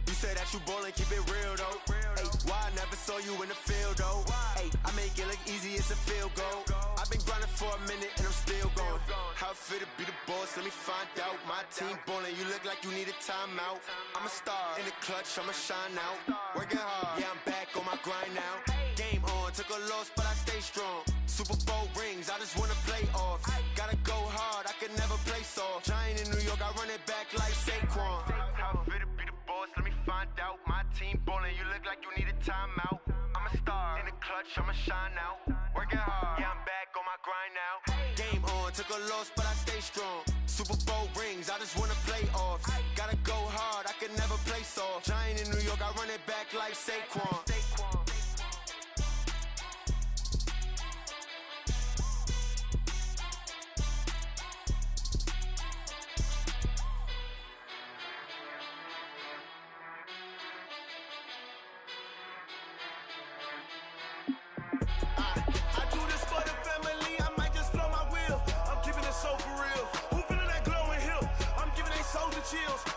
You say that you ballin', keep it real though. Hey, why I never saw you in the field though? Hey, I make it look easy, it's a field goal. I've been grinding for a minute and I'm still going. How it fit to be the boss, let me find out. My team ballin', you look like you need a timeout. I'm a star in the clutch, I'ma shine out. Working hard, yeah, I'm back on my grind now. Game on, took a loss, but I stay strong. Super Bowl rings, I just wanna play off. Gotta go hard, I can never play soft. Giant in New York, I run it back like Saquon. How it fit to be the boss, let me find out. My team ballin', you look like you need a timeout. I'm a star in the clutch, I'ma shine out. Working hard, yeah, I'm back on my grind now. Game on, took a loss, but I stay strong. Super Bowl rings, I just wanna play off. Gotta go hard, I can never play soft. Giant in New York, I run it back like Saquon.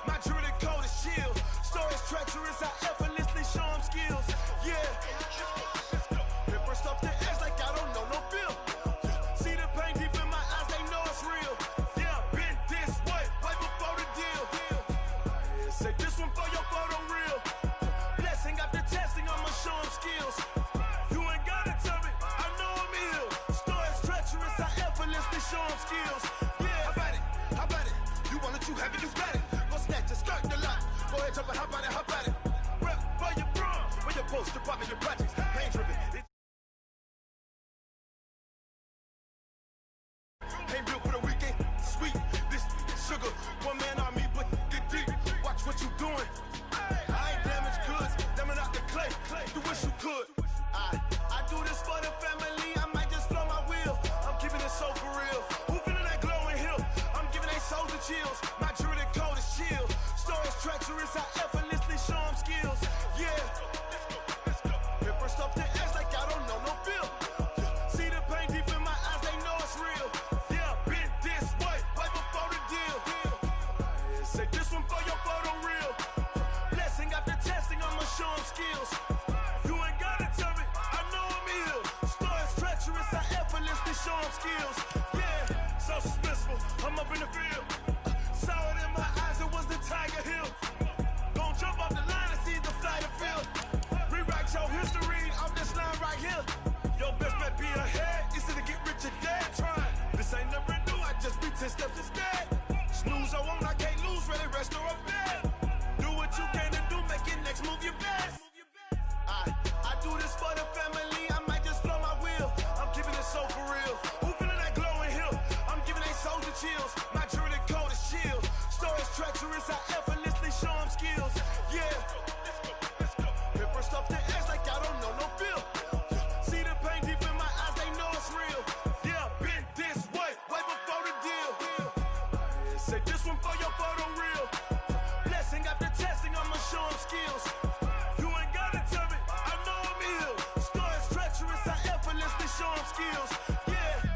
My jewelry coat is chill. Storage treacherous, I effortlessly show them skills. them skills. Yeah, how about it? How about it? You want it, you have it, you got it. Go snatch it, start the lot. Go ahead, jump it, how about it? How about it? Rep for your bro, for your post, your pop, and your projects. Pain driven. Ain't built for the weekend. Sweet, this sugar. One man on me, but get deep. Watch what you doing. I ain't damaged goods. Damn out the clay. You wish you could. I do this for the family. I might just flow my wheel. I'm keeping it so for real. Who feeling that glowing hill? I'm giving they souls the chills. My jewelry code is chill. Stories treacherous. I effortlessly show them skills. Yeah. Paper stuff the edge like I don't know no feel. See the pain deep in my eyes. They know it's real. Yeah, been this way before the deal. Say this one for your photo reel. Blessing after testing, I'ma show them skills. You ain't gotta tell me, I know I'm ill. Stories treacherous, I effortlessly show them skills. Yeah, so suspenseful, I'm up in the field. Saw it in my eyes, it was the Tiger Hill. Gon' jump off the line and see the flight of field. Rewrite your history off this line right here. Your best bet be ahead, easy to get rich or dead trying. This ain't never new, I just be 10 steps instead. Snooze I won't, I can't lose, ready, rest or a bed. Do what you can to do, make your next move your best. I do this for the family, I might just flow my wheel. I'm keeping it so for real. Who feeling that glowing hill? I'm giving they souls the chills. My jewelry code is chill. Stories treacherous, I effortlessly show them skills. Yeah. Paper stuff the edge like I don't know no feel. See the pain deep in my eyes, they know it's real. Yeah, been this way before the deal. Say this one for your photo reel. Blessing after testing, I'ma show them skills. You ain't gotta tell me, I know I'm ill. Stories treacherous, I effortlessly show them skills. Yeah.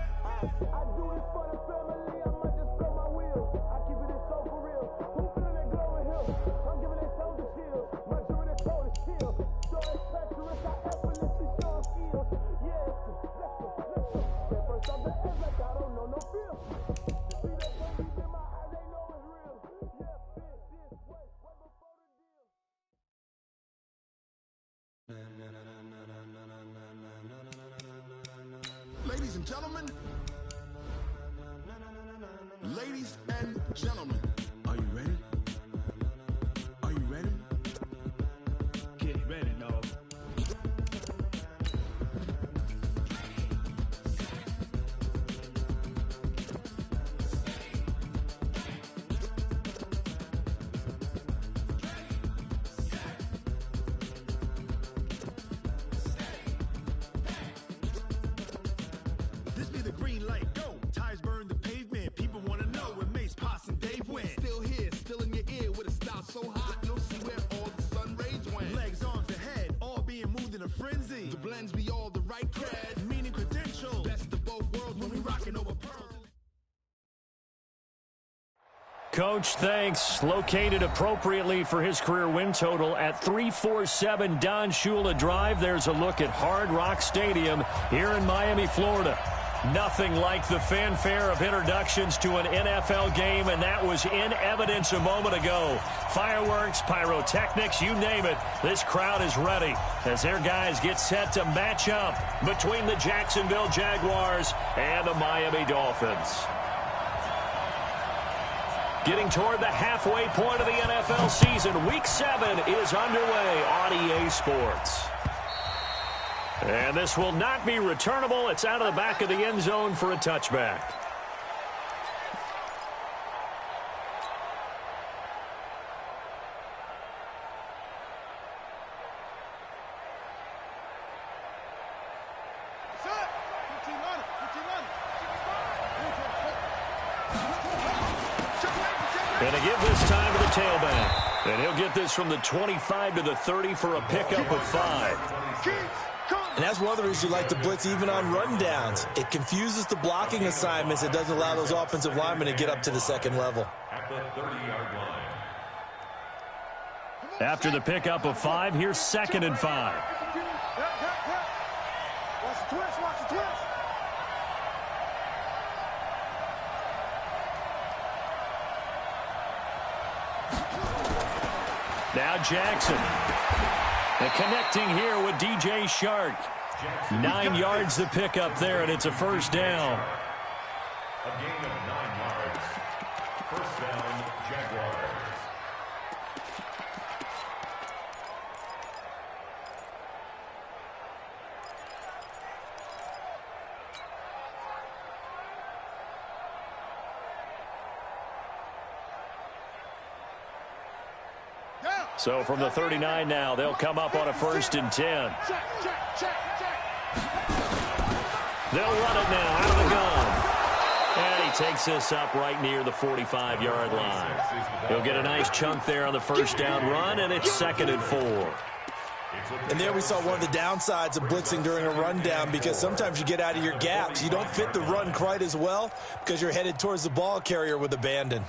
I do this for the family, I might just blow my wheel. I keep it so for real. Who feeling that glowing hill? I'm giving they souls the chills. My jewelry code is chill. Stories treacherous, I effortlessly show them skills. Yeah, let's go. Get first off the edge like I don't know no feel. See that pain deep in my eyes, they know it's real. Yeah, been this way before the deal. Ladies and gentlemen, are you ready? Are you ready? Get ready, dog. This be the green light, go. Tires burn the pavement. People wanna know where Mace, Poss, and Dave went. Still here, still in your ear with a style so hot, you'll see where all the sun rays went. Legs, arms, and head, all being moved in a frenzy. The blends be all the right cred, meaning credentials. Best of both worlds when we rockin' over pearls. Coach, thanks. Located appropriately for his career win total at 347 Don Shula Drive. There's a look at Hard Rock Stadium here in Miami, Florida. Nothing like the fanfare of introductions to an NFL game, and that was in evidence a moment ago. Fireworks, pyrotechnics, you name it. This crowd is ready as their guys get set to match up between the Jacksonville Jaguars and the Miami Dolphins. Getting toward the halfway point of the NFL season, Week 7 is underway on EA Sports. And this will not be returnable. It's out of the back of the end zone for a touchback. And a give this time to the tailback. And he'll get this from the 25 to the 30 for a pickup of 5. And that's one of the reasons you like to blitz even on rundowns. It confuses the blocking assignments. It doesn't allow those offensive linemen to get up to the second level. At the 30-yard line. After the pickup of 5, here's 2nd and 5. Watch the twist, watch the twist. Now Jackson. And connecting here with DJ Shark. 9 yards to pick up there, and it's a first down. A gain of 9 yards. First down, Jaguars. So from the 39 now, they'll come up on a 1st and 10. They'll run it now out of the gun. And he takes this up right near the 45-yard line. He'll get a nice chunk there on the 1st down run, and it's 2nd and 4. And there we saw one of the downsides of blitzing during a rundown, because sometimes you get out of your gaps. You don't fit the run quite as well because you're headed towards the ball carrier with abandon.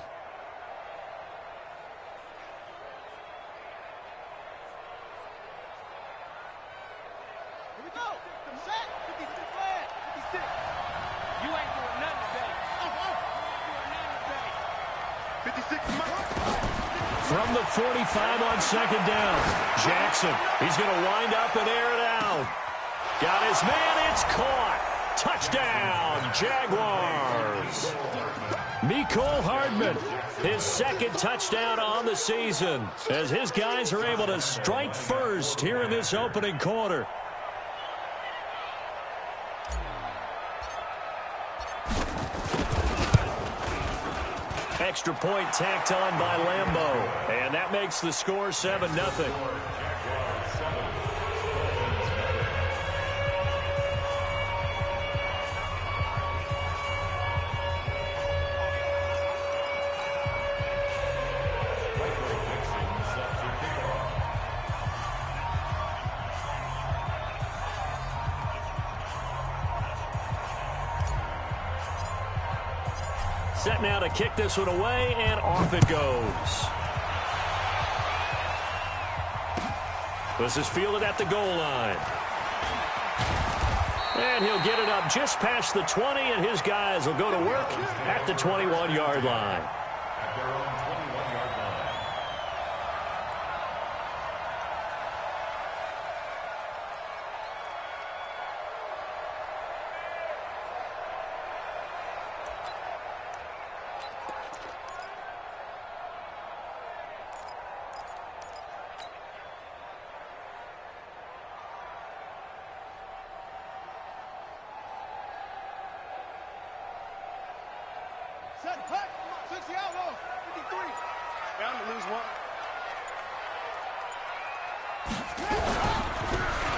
From the 45 on 2nd down, Jackson, he's going to wind up and air it out. Got his man, it's caught. Touchdown, Jaguars. Mecole Hardman, his 2nd touchdown on the season, as his guys are able to strike first here in this opening quarter. Extra point tacked on by Lambeau, and that makes the score 7-0. Set now to kick this one away, and off it goes. This is fielded at the goal line. And he'll get it up just past the 20, and his guys will go to work at the 21-yard line. At their own 21-yard line.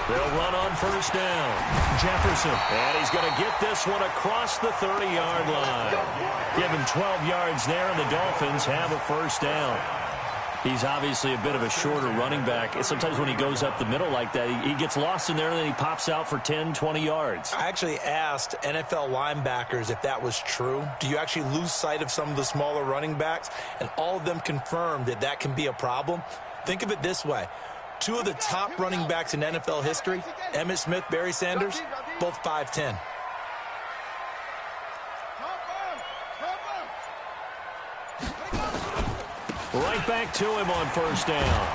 They'll run on 1st down. Jefferson, and he's going to get this one across the 30-yard line. Give him 12 yards there, and the Dolphins have a 1st down. He's obviously a bit of a shorter running back. Sometimes when he goes up the middle like that, he gets lost in there, and then he pops out for 10, 20 yards. I actually asked NFL linebackers if that was true. Do you actually lose sight of some of the smaller running backs? And all of them confirmed that that can be a problem. Think of it this way. 2 of the top running backs in NFL history, Emmitt Smith, Barry Sanders, both 5'10". Right back to him on 1st down.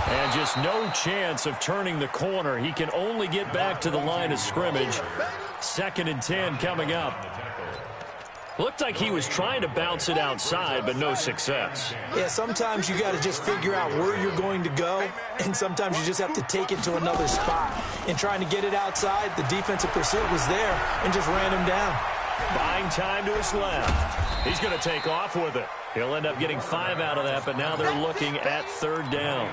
And just no chance of turning the corner. He can only get back to the line of scrimmage. 2nd and 10 coming up. Looked like he was trying to bounce it outside, but no success. Yeah, sometimes you got to just figure out where you're going to go, and sometimes you just have to take it to another spot. In trying to get it outside, the defensive pursuit was there and just ran him down. Buying time to his left. He's going to take off with it. He'll end up getting 5 out of that, but now they're looking at 3rd down.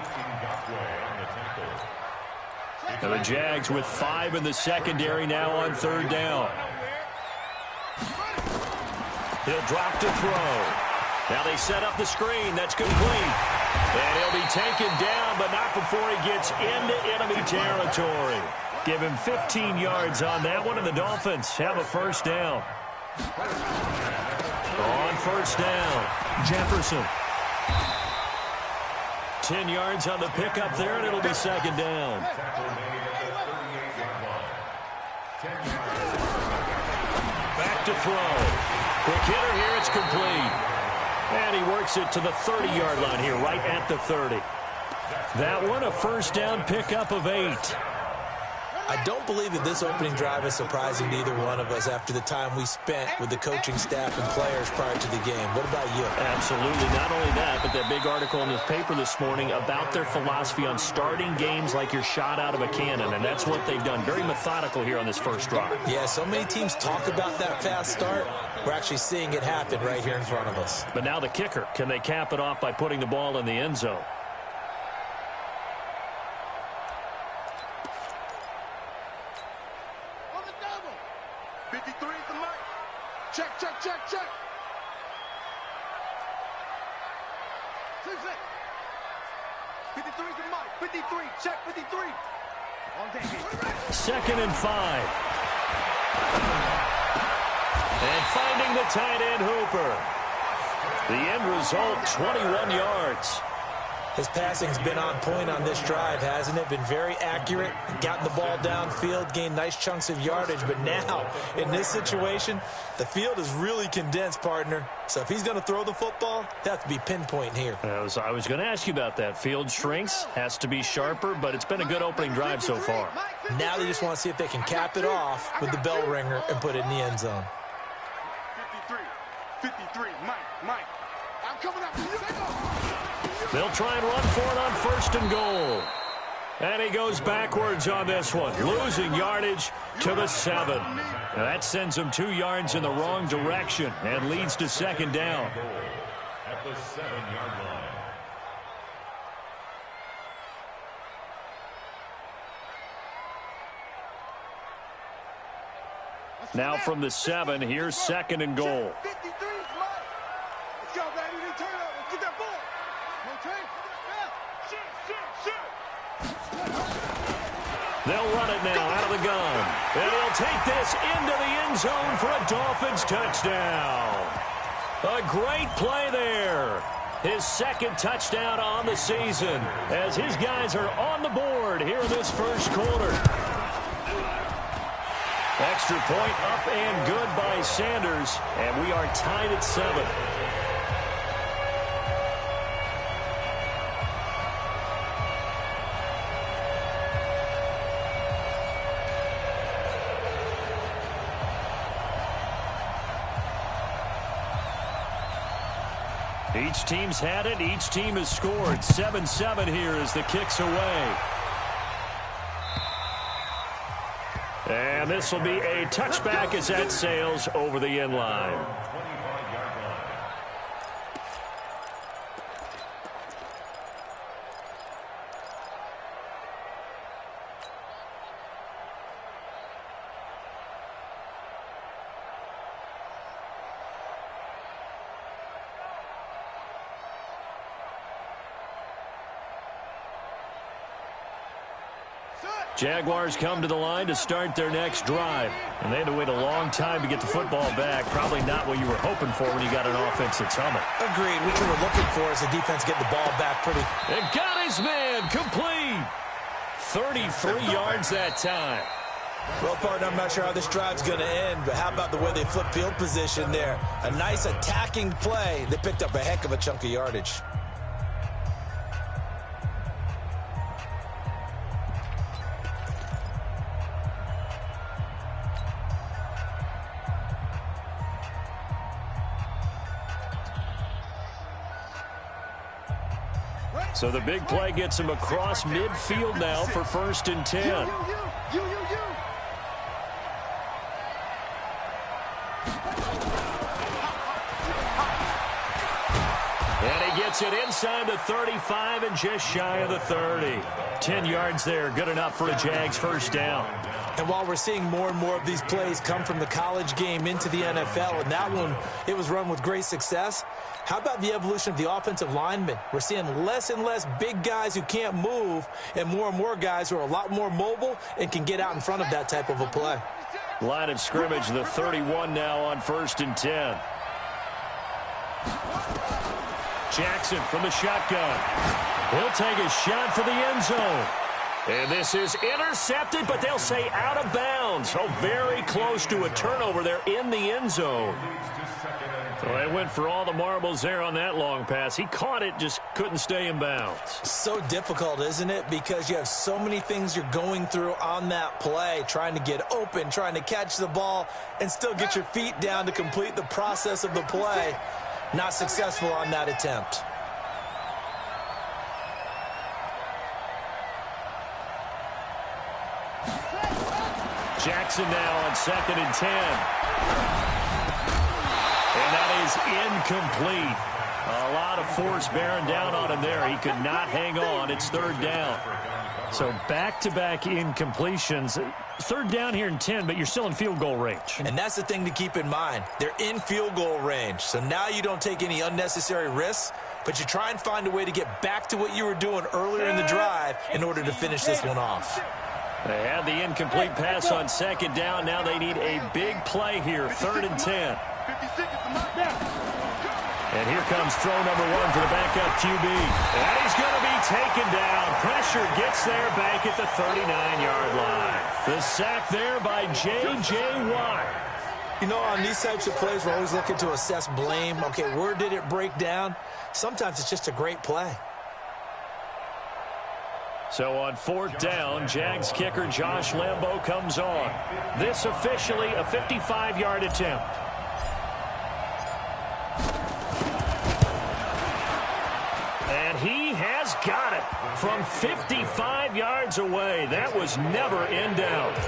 And the Jags with 5 in the secondary now on 3rd down. He'll drop to throw. Now they set up the screen. That's complete. And he'll be taken down, but not before he gets into enemy territory. Give him 15 yards on that one, and the Dolphins have a 1st down. On 1st down, Jefferson. 10 yards on the pickup there, and it'll be 2nd down. Back to throw. Quick hitter here, it's complete. And he works it to the 30-yard line here, right at the 30. That one, a 1st down pickup of 8. I don't believe that this opening drive is surprising to either one of us after the time we spent with the coaching staff and players prior to the game. What about you? Absolutely. Not only that, but that big article in the paper this morning about their philosophy on starting games like you're shot out of a cannon, and that's what they've done. Very methodical here on this first drive. Yeah, so many teams talk about that fast start. We're actually seeing it happen right here in front of us. But now the kicker. Can they cap it off by putting the ball in the end zone? Check, check, check, check. 53's the mic. 53, check 53. Second and 5. And finding the tight end Hooper. The end result, 21 yards. His passing's been on point on this drive, hasn't it? Been very accurate, gotten the ball downfield, gained nice chunks of yardage. But now, in this situation, the field is really condensed, partner. So if he's going to throw the football, they have to be pinpoint here. I was going to ask you about that. Field shrinks, has to be sharper, but it's been a good opening drive so far. Now they just want to see if they can cap it off with the bell ringer and put it in the end zone. 53, Mike. I'm coming up. They'll try and run for it on first and goal. And he goes backwards on this one, losing yardage to the 7. Now that sends him 2 yards in the wrong direction and leads to second down. At the 7-yard line. Now from the 7, here's second and goal. 53's Mike. Let's go, baby. They turn over. Get that ball. They'll run it now out of the gun. And he'll take this into the end zone for a Dolphins touchdown. A great play there. His second touchdown on the season as his guys are on the board here in this first quarter. Extra point up and good by Sanders, and we are tied at 7. Each team's had it. Each team has scored. 7-7 here as the kick's away. And this will be a touchback as that sails over the end line. Jaguars come to the line to start their next drive. And they had to wait a long time to get the football back. Probably not what you were hoping for when you got an offense that's humming. Agreed. What you were looking for is the defense getting the ball back pretty. And got his man complete. 33 yards that time. Well, partner, I'm not sure how this drive's going to end, but how about the way they flip field position there? A nice attacking play. They picked up a heck of a chunk of yardage. So the big play gets him across midfield now for first and 10. And he gets it inside the 35 and just shy of the 30. 10 yards there, good enough for a Jags first down. And while we're seeing more and more of these plays come from the college game into the NFL, and that one, it was run with great success, how about the evolution of the offensive linemen? We're seeing less and less big guys who can't move and more guys who are a lot more mobile and can get out in front of that type of a play. Line of scrimmage, the 31 now on first and 10. Jackson from the shotgun. He'll take a shot for the end zone. And this is intercepted, but they'll say out of bounds. So very close to a turnover there in the end zone. So they went for all the marbles there on that long pass. He caught it, just couldn't stay in bounds. So difficult, isn't it? Because you have so many things you're going through on that play, trying to get open, trying to catch the ball, and still get your feet down to complete the process of the play. Not successful on that attempt. Jackson now on 2nd and 10. And that is incomplete. A lot of force bearing down on him there. He could not hang on. It's 3rd down. So back-to-back incompletions. 3rd down here in 10, but you're still in field goal range. And that's the thing to keep in mind. They're in field goal range. So now you don't take any unnecessary risks, but you try and find a way to get back to what you were doing earlier in the drive in order to finish this one off. They had the incomplete pass on 2nd down. Now they need a big play here, 3rd and 10. And here comes throw number 1 for the backup QB. And he's going to be taken down. Pressure gets there back at the 39-yard line. The sack there by J.J. Watt. You know, on these types of plays, we're always looking to assess blame. Okay, where did it break down? Sometimes it's just a great play. So on 4th down, Jags kicker Josh Lambo comes on. This officially a 55-yard attempt. And he has got it from 55 yards away. That was never in doubt.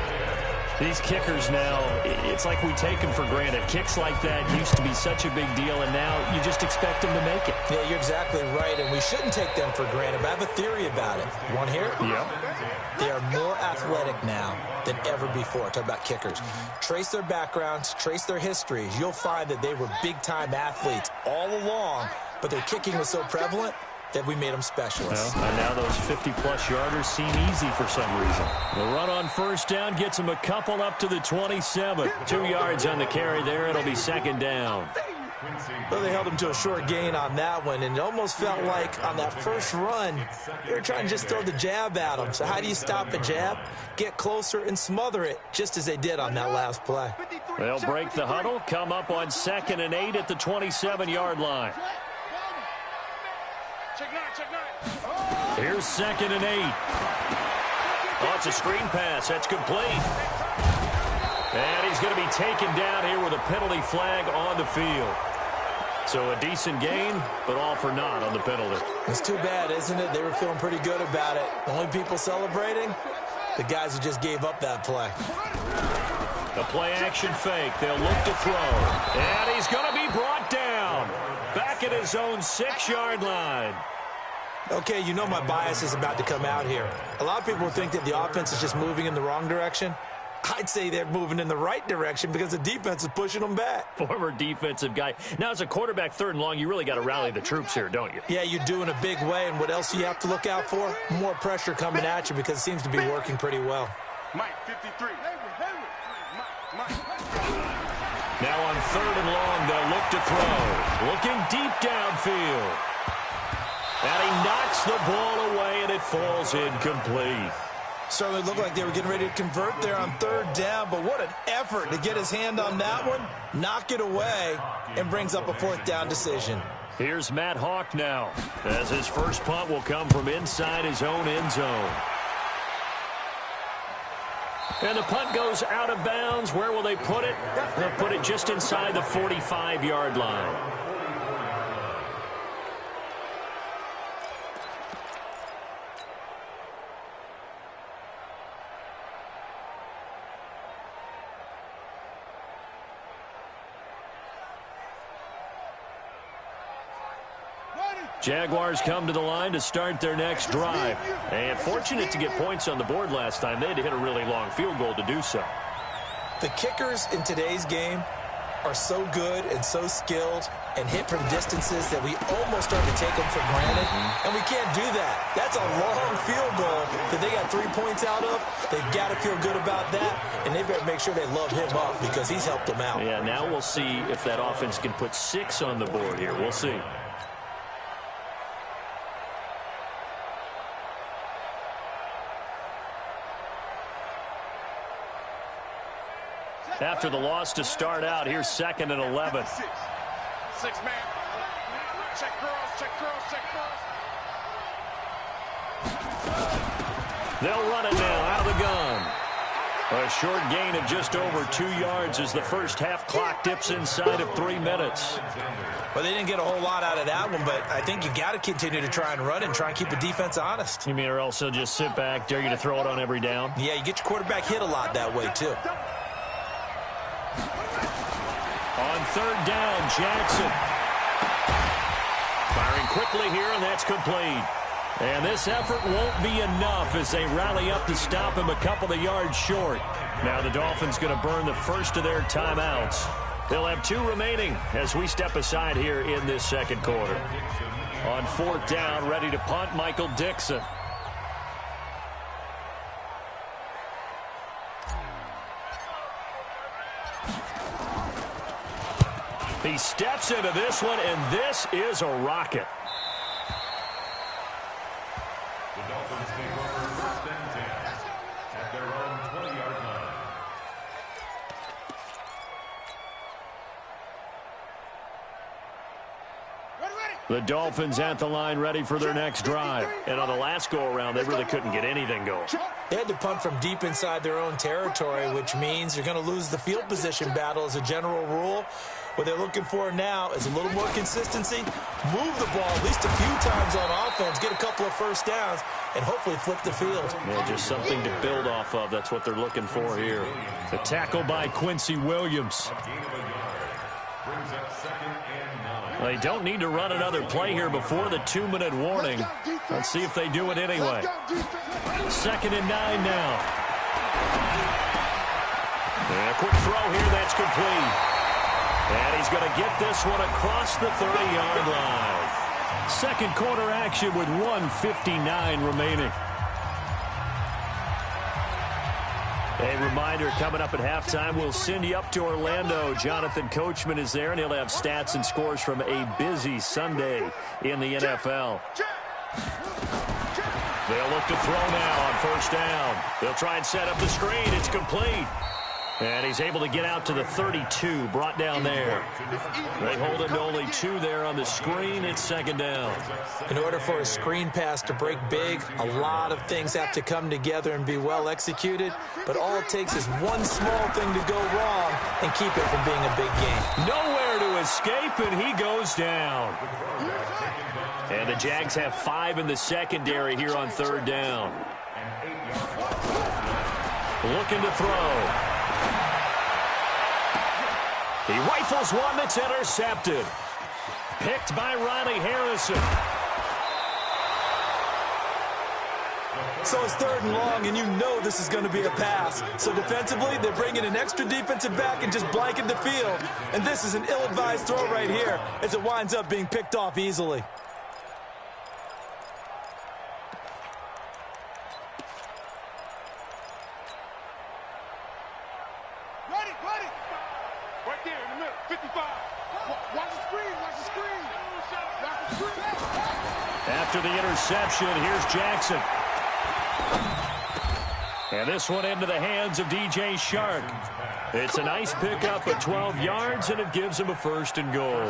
These kickers now, it's like we take them for granted. Kicks like that used to be such a big deal, and now you just expect them to make it. Yeah, you're exactly right, and we shouldn't take them for granted, but I have a theory about it. You want to hear it? Yep. They are more athletic now than ever before. Talk about kickers. Trace their backgrounds, trace their histories. You'll find that they were big-time athletes all along, but their kicking was so prevalent that we made them specialists. Well, and now those 50-plus yarders seem easy for some reason. The run on 1st down gets them a couple up to the 27. 2 yards on the carry there. It'll be 2nd down. Well, they held him to a short gain on that one, and it almost felt like on that first run, they were trying to just throw the jab at him. So how do you stop a jab? Get closer and smother it, just as they did on that last play. They'll break the huddle, come up on 2nd and 8 at the 27-yard line. Here's 2nd and 8. Oh, it's a screen pass. That's complete. And he's going to be taken down here with a penalty flag on the field. So a decent gain, but all for naught on the penalty. It's too bad, isn't it? They were feeling pretty good about it. The only people celebrating, the guys who just gave up that play. The play-action fake. They'll look to throw. And he's going to be brought down. Back at his own 6-yard line. Okay, you know my bias is about to come out here. A lot of people think that the offense is just moving in the wrong direction. I'd say they're moving in the right direction because the defense is pushing them back. Former defensive guy. Now, as a quarterback 3rd and long, you really got to rally the troops here, don't you? Yeah, you do in a big way. And what else do you have to look out for? More pressure coming at you because it seems to be working pretty well. Mike, 53. Now on 3rd and long, they'll look to throw. Looking deep downfield. And he knocks the ball away, and it falls incomplete. Certainly looked like they were getting ready to convert there on 3rd down, but what an effort to get his hand on that one, knock it away, and brings up a 4th down decision. Here's Matt Hawk now, as his first punt will come from inside his own end zone. And the punt goes out of bounds. Where will they put it? They'll put it just inside the 45-yard line. Jaguars come to the line to start their next drive. And fortunate to get points on the board last time. They had to hit a really long field goal to do so. The kickers in today's game are so good and so skilled and hit from distances that we almost start to take them for granted. And we can't do that. That's a long field goal that they got 3 points out of. They've got to feel good about that, and they better make sure they love him up because he's helped them out. Yeah, now we'll see if that offense can put 6 on the board here. We'll see. After the loss to start out, here's 2nd and 11. 6 man. Check girls, check girls, check girls. They'll run it now out of the gun. A short gain of just over 2 yards as the first half clock dips inside of 3 minutes. Well, they didn't get a whole lot out of that one, but I think you got to continue to try and run and try and keep the defense honest. You mean or else they'll just sit back, dare you to throw it on every down? Yeah, you get your quarterback hit a lot that way, too. On 3rd down, Jackson. Firing quickly here, and that's complete. And this effort won't be enough as they rally up to stop him a couple of yards short. Now the Dolphins going to burn the first of their timeouts. They'll have 2 remaining as we step aside here in this second quarter. On 4th down, ready to punt, Michael Dixon. He steps into this one, and this is a rocket. The Dolphins take over 1st and 10 at their own 20-yard line. The Dolphins at the line ready for their next drive. And on the last go-around, they really couldn't get anything going. They had to punt from deep inside their own territory, which means you're going to lose the field position battle as a general rule. What they're looking for now is a little more consistency, move the ball at least a few times on offense, get a couple of first downs, and hopefully flip the field. Yeah, just something to build off of. That's what they're looking for here. The tackle by Quincy Williams. They don't need to run another play here before the 2-minute warning. Let's see if they do it anyway. 2nd and 9 now. And a quick throw here, that's complete. And he's going to get this one across the 30-yard line. Second quarter action with 1:59 remaining. A reminder, coming up at halftime, we'll send you up to Orlando. Jonathan Coachman is there, and he'll have stats and scores from a busy Sunday in the NFL. They'll look to throw now on 1st down. They'll try and set up the screen. It's complete. And he's able to get out to the 32, brought down there. They hold him to only 2 there on the screen. It's 2nd down. In order for a screen pass to break big, a lot of things have to come together and be well executed. But all it takes is one small thing to go wrong and keep it from being a big game. Nowhere to escape, and he goes down. And the Jags have 5 in the secondary here on 3rd down. Looking to throw. He rifles one that's intercepted. Picked by Riley Harrison. So it's 3rd and long, and you know this is going to be a pass. So defensively, they're bringing an extra defensive back and just blanking the field. And this is an ill-advised throw right here as it winds up being picked off easily. After the interception, here's Jackson. And this one into the hands of DJ Shark. It's a nice pickup at 12 yards, and it gives him a 1st and goal.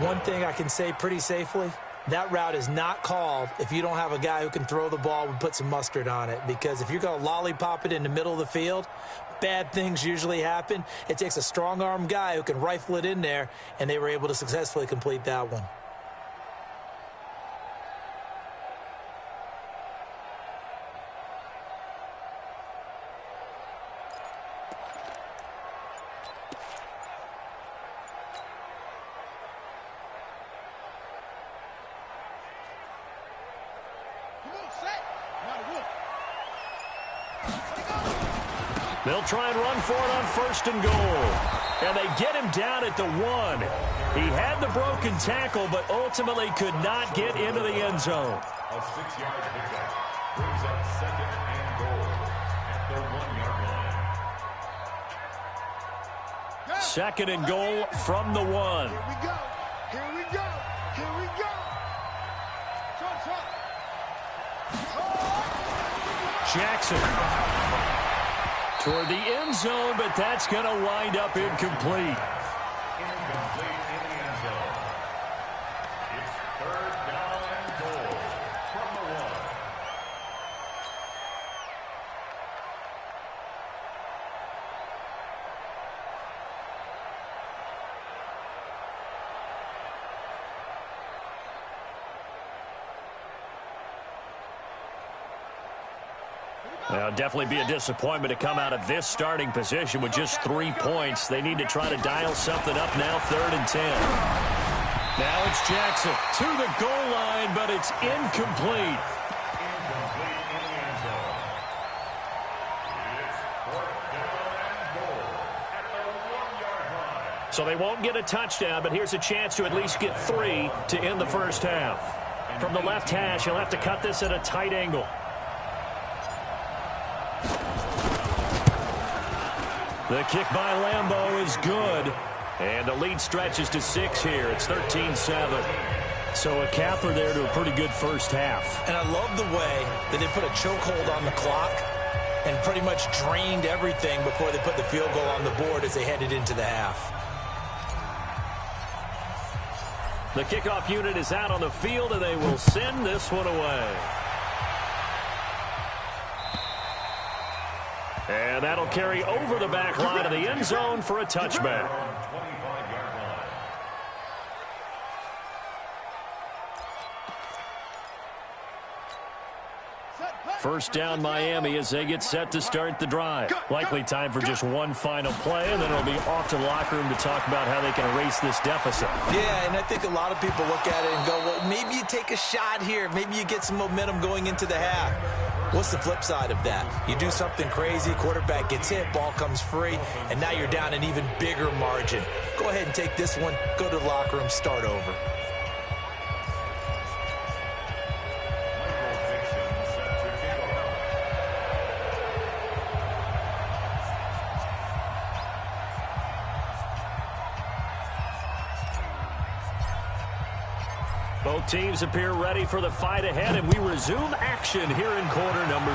One thing I can say pretty safely, that route is not called if you don't have a guy who can throw the ball and put some mustard on it. Because if you're going to lollipop it in the middle of the field, bad things usually happen. It takes a strong-arm guy who can rifle it in there, and they were able to successfully complete that one. They'll try and run for it on 1st and goal. And they get him down at the 1. He had the broken tackle, but ultimately could not get into the end zone. A 6-yard pickup brings up 2nd and goal at the 1-yard line. 2nd and goal from the 1. Here we go. Here we go. Here we go. Jump. Jackson. toward the end zone, but that's going to wind up incomplete. Incomplete in the end zone. It's third down and goal from the 1. Now, definitely be a disappointment to come out of this starting position with just 3 points. They need to try to dial something up now, 3rd and 10. Now it's Jackson to the goal line, but it's incomplete. Incomplete in the end zone. It's 4th down and goal at the 1-yard line. So they won't get a touchdown, but here's a chance to at least get 3 to end the first half. From the left hash, he'll have to cut this at a tight angle. The kick by Lambeau is good. And the lead stretches to 6 here. It's 13-7. So a capper there to a pretty good first half. And I love the way that they put a chokehold on the clock and pretty much drained everything before they put the field goal on the board as they headed into the half. The kickoff unit is out on the field, and they will send this one away. And that'll carry over the back line of the end zone for a touchback. First down Miami as they get set to start the drive. Likely time for just one final play, and then it'll be off to the locker room to talk about how they can erase this deficit. Yeah, and I think a lot of people look at it and go, well, maybe you take a shot here. Maybe you get some momentum going into the half. What's the flip side of that? You do something crazy, quarterback gets hit, ball comes free, and now you're down an even bigger margin. Go ahead and take this one, go to the locker room, start over. Both teams appear ready for the fight ahead, and we resume action here in quarter number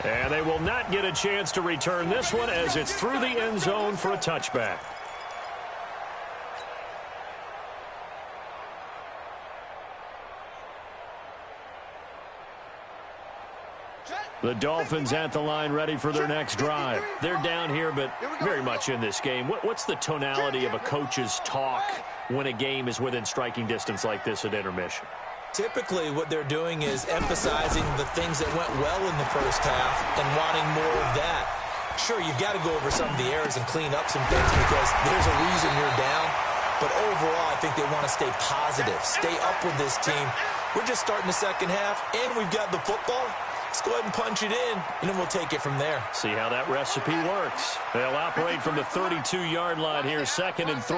3. And they will not get a chance to return this one as it's through the end zone for a touchback. The Dolphins at the line ready for their next drive. They're down here, but very much in this game. What's the tonality of a coach's talk when a game is within striking distance like this at intermission? Typically, what they're doing is emphasizing the things that went well in the first half and wanting more of that. Sure, you've got to go over some of the errors and clean up some things because there's a reason you're down. But overall, I think they want to stay positive, stay up with this team. We're just starting the second half, and we've got the football. Let's go ahead and punch it in, and then we'll take it from there. See how that recipe works. They'll operate from the 32-yard line here, 2nd and 3.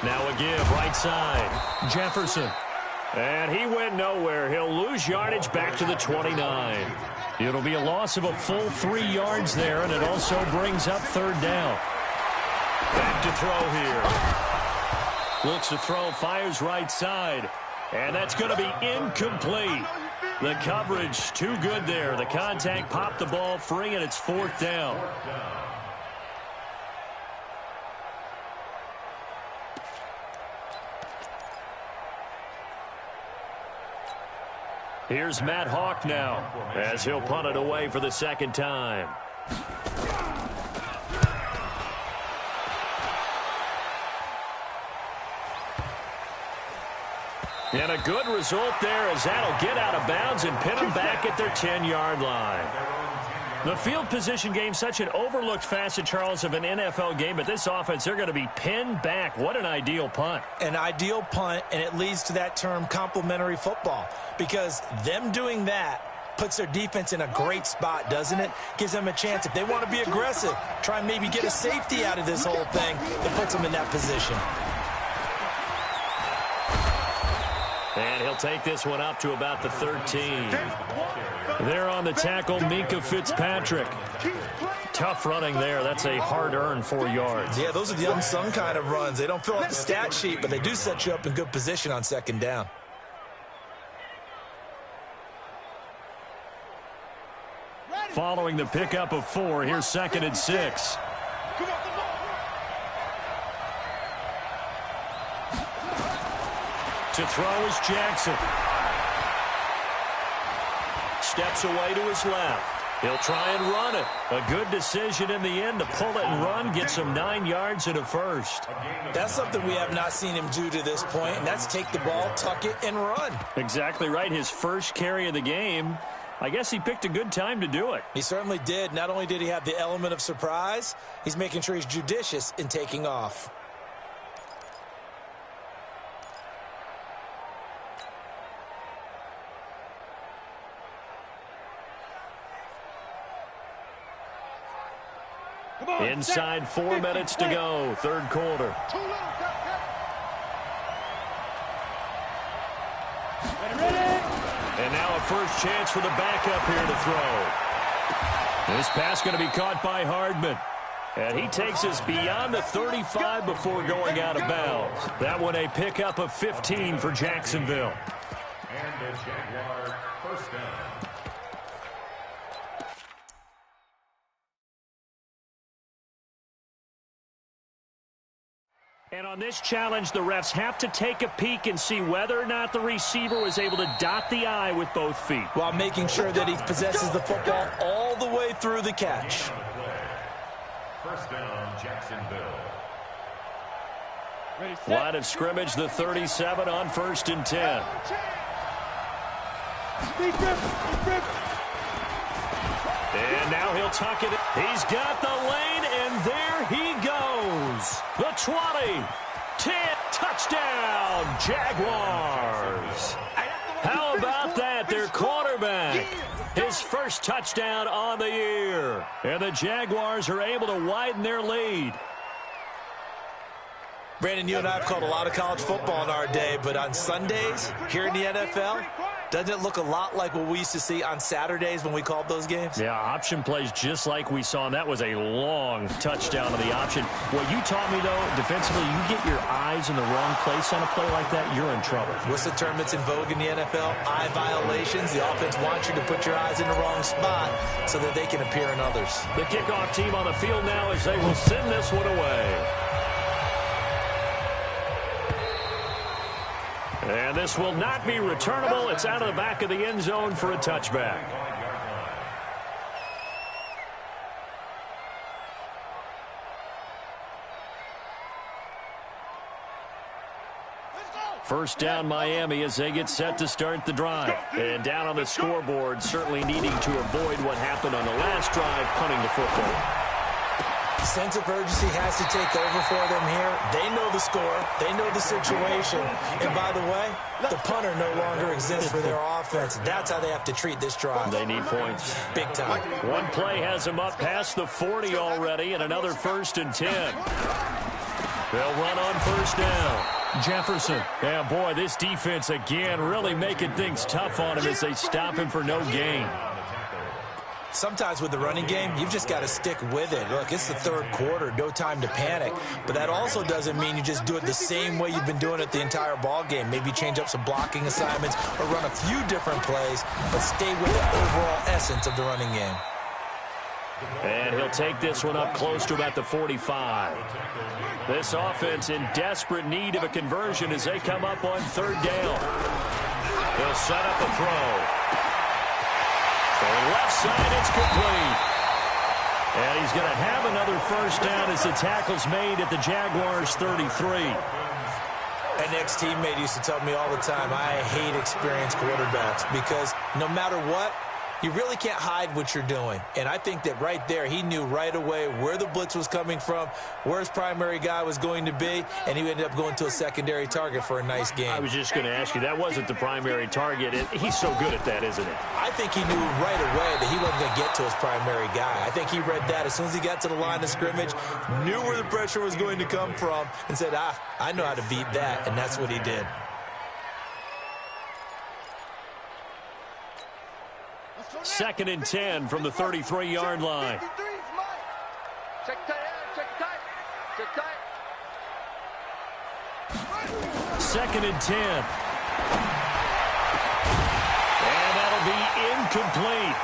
Now a give, right side. Jefferson. And he went nowhere. He'll lose yardage back to the 29. It'll be a loss of a full 3 yards there, and it also brings up 3rd down. Back to throw here. Looks to throw, fires right side. And that's going to be incomplete. The coverage too good there. The contact popped the ball free, and it's 4th down. Here's Matt Hawk now as he'll punt it away for the 2nd time. And a good result there as that'll get out of bounds and pin them back at their 10-yard line. The field position game, such an overlooked facet, Charles, of an NFL game, but this offense, they're going to be pinned back. What an ideal punt. An ideal punt, and it leads to that term complementary football, because them doing that puts their defense in a great spot, doesn't it? Gives them a chance. If they want to be aggressive, try and maybe get a safety out of this whole thing, it puts them in that position. And he'll take this one up to about the 13. There on the tackle, Minkah Fitzpatrick. Tough running there. That's a hard-earned 4 yards. Yeah, those are the unsung kind of runs. They don't fill up the stat sheet, but they do set you up in good position on second down. Following the pickup of 4, here's 2nd and 6. To throw is Jackson. Steps away to his left. He'll try and run it. A good decision in the end to pull it and run. Get some 9 yards and a first. That's something we have not seen him do to this point, and that's take the ball, tuck it, and run. Exactly right. His first carry of the game. I guess he picked a good time to do it. He certainly did. Not only did he have the element of surprise, he's making sure he's judicious in taking off. Inside 4 minutes to go, third quarter. And now a first chance for the backup here to throw. This pass going to be caught by Hardman. And he takes us beyond the 35 before going out of bounds. That one a pickup of 15 for Jacksonville. And the Jaguar first down. And on this challenge, the refs have to take a peek and see whether or not the receiver was able to dot the I with both feet. While making sure that he possesses the football all the way through the catch. First down, Jacksonville. Line of scrimmage, the 37 on 1st and 10. And now he'll tuck it. He's got the lane, and there he goes. The 20, 10, touchdown, Jaguars. How about that? Their quarterback, his first touchdown on the year. And the Jaguars are able to widen their lead. Brandon, you and I have called a lot of college football in our day, but on Sundays here in the NFL, doesn't it look a lot like what we used to see on Saturdays when we called those games? Yeah, option plays just like we saw, and that was a long touchdown to the option. What you taught me, though, defensively, you get your eyes in the wrong place on a play like that, you're in trouble. What's the term that's in vogue in the NFL? Eye violations. The offense wants you to put your eyes in the wrong spot so that they can appear in others. The kickoff team on the field now as they will send this one away. And this will not be returnable. It's out of the back of the end zone for a touchback. First down, Miami, as they get set to start the drive. And down on the scoreboard, certainly needing to avoid what happened on the last drive, punting the football. Sense of urgency has to take over for them here. They know the score. They know the situation. And by the way, the punter no longer exists for their offense. That's how they have to treat this drive. They need points. Big time. One play has them up past the 40 already, and another 1st and 10. They'll run on first down. Jefferson. Yeah, boy, this defense again really making things tough on him as they stop him for no gain. Sometimes with the running game, you've just got to stick with it. Look, it's the third quarter, no time to panic. But that also doesn't mean you just do it the same way you've been doing it the entire ball game. Maybe change up some blocking assignments or run a few different plays, but stay with the overall essence of the running game. And he'll take this one up close to about the 45. This offense in desperate need of a conversion as they come up on third down. They'll set up a throw. Left side, it's complete. And he's going to have another first down as the tackle's made at the Jaguars' 33. An ex-teammate used to tell me all the time, I hate experienced quarterbacks because no matter what, you really can't hide what you're doing. And I think that right there, he knew right away where the blitz was coming from, where his primary guy was going to be, and he ended up going to a secondary target for a nice game. I was just going to ask you, that wasn't the primary target. He's so good at that, isn't he? I think he knew right away that he wasn't going to get to his primary guy. I think he read that as soon as he got to the line of scrimmage, knew where the pressure was going to come from, and said, I know how to beat that, and that's what he did. 2nd and 10 from the 33-yard line. Check tight, check tight, check tight. 2nd and 10. And that'll be incomplete.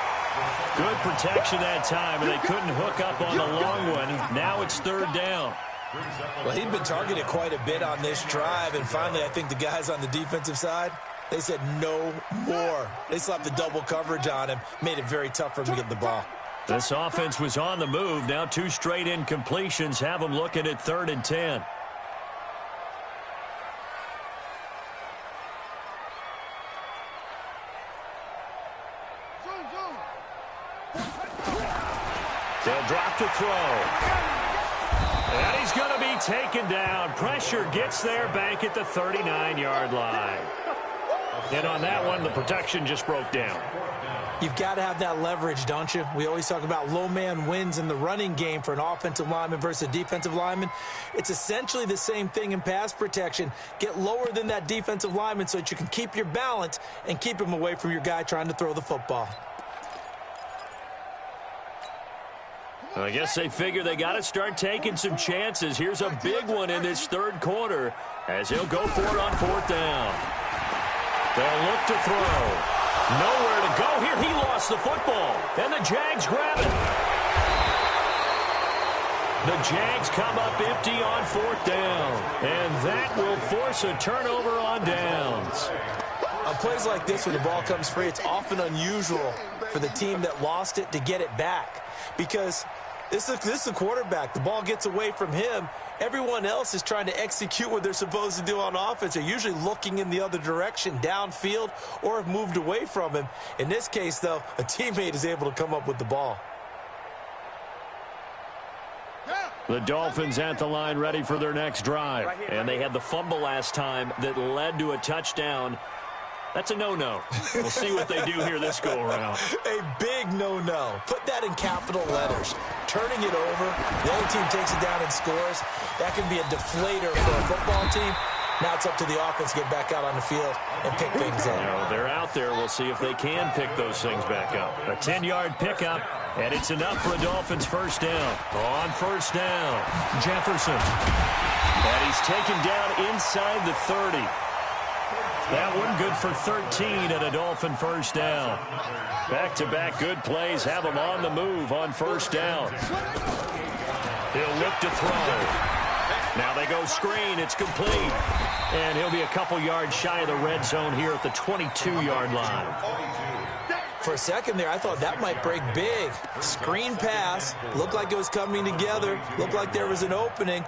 Good protection that time, and they couldn't hook up on the long one. Now it's 3rd down. Well, he'd been targeted quite a bit on this drive, and finally I think the guys on the defensive side, they said no more. They slapped the double coverage on him, made it very tough for him to get the ball. This offense was on the move. Now 2 straight incompletions have them looking at 3rd and 10. They'll drop to throw. And he's going to be taken down. Pressure gets there back at the 39-yard line. And on that one, the protection just broke down. You've got to have that leverage, don't you? We always talk about low man wins in the running game for an offensive lineman versus a defensive lineman. It's essentially the same thing in pass protection. Get lower than that defensive lineman so that you can keep your balance and keep him away from your guy trying to throw the football. I guess they figure they got to start taking some chances. Here's a big one in this 3rd quarter as he'll go for it on 4th down. They'll look to throw. Nowhere to go here. He lost the football, and the Jags grab it. The Jags come up empty on 4th down, and that will force a turnover on downs. On plays like this when the ball comes free, it's often unusual for the team that lost it to get it back because this is the quarterback. The ball gets away from him. Everyone else is trying to execute what they're supposed to do on offense. They're usually looking in the other direction, downfield, or have moved away from him. In this case, though, a teammate is able to come up with the ball. The Dolphins at the line ready for their next drive. And they had the fumble last time that led to a touchdown. That's a no-no. We'll see what they do here this go-around. A big no-no. Put that in capital letters. Turning it over, the other team takes it down and scores. That can be a deflator for a football team. Now it's up to the offense to get back out on the field and pick things up. They're out there. We'll see if they can pick those things back up. A 10-yard pickup, and it's enough for a Dolphins 1st down. On 1st down, Jefferson. And he's taken down inside the 30. That one good for 13 and a Dolphin 1st down. Back-to-back good plays have them on the move on 1st down. He'll look to throw. Now they go screen. It's complete. And he'll be a couple yards shy of the red zone here at the 22-yard line. For a second there, I thought that might break big. Screen pass. Looked like it was coming together. Looked like there was an opening.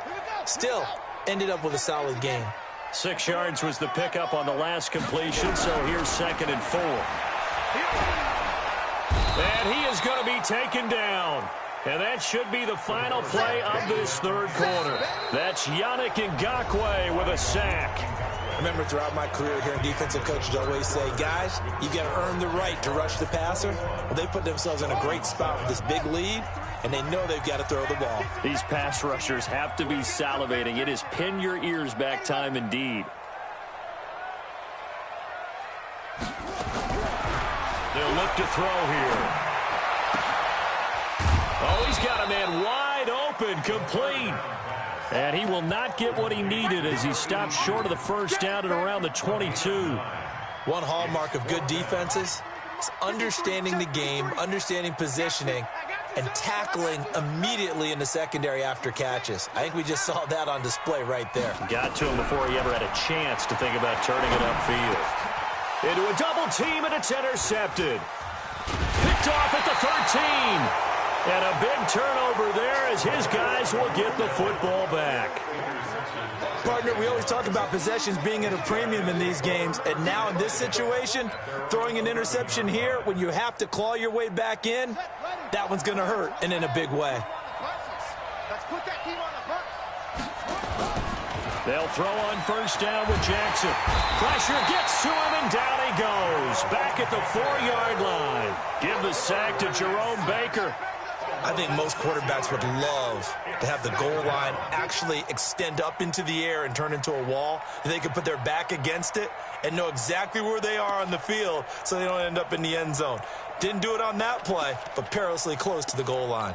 Still, ended up with a solid game. 6 yards was the pickup on the last completion, so here's 2nd and 4. And he is going to be taken down. And that should be the final play of this 3rd quarter. That's Yannick Ngakoue with a sack. I remember throughout my career here in defensive coaches always say, guys, you got to earn the right to rush the passer. Well, they put themselves in a great spot with this big lead, and they know they've got to throw the ball. These pass rushers have to be salivating. It is pin your ears back time indeed. They'll look to throw here. Oh, he's got a man wide open, complete. And he will not get what he needed as he stops short of the 1st down at around the 22. One hallmark of good defenses is understanding the game, understanding positioning, and tackling immediately in the secondary after catches. I think we just saw that on display right there. Got to him before he ever had a chance to think about turning it upfield. Into a double team, and it's intercepted. Picked off at the 13. And a big turnover there as his guys will get the football back. Partner, we always talk about possessions being at a premium in these games, and now in this situation, throwing an interception here when you have to claw your way back in, that one's going to hurt, and in a big way. Let's put that team on the front. They'll throw on 1st down with Jackson. Pressure gets to him, and down he goes. Back at the 4-yard line. Give the sack to Jerome Baker. I think most quarterbacks would love to have the goal line actually extend up into the air and turn into a wall. They could put their back against it and know exactly where they are on the field so they don't end up in the end zone. Didn't do it on that play, but perilously close to the goal line.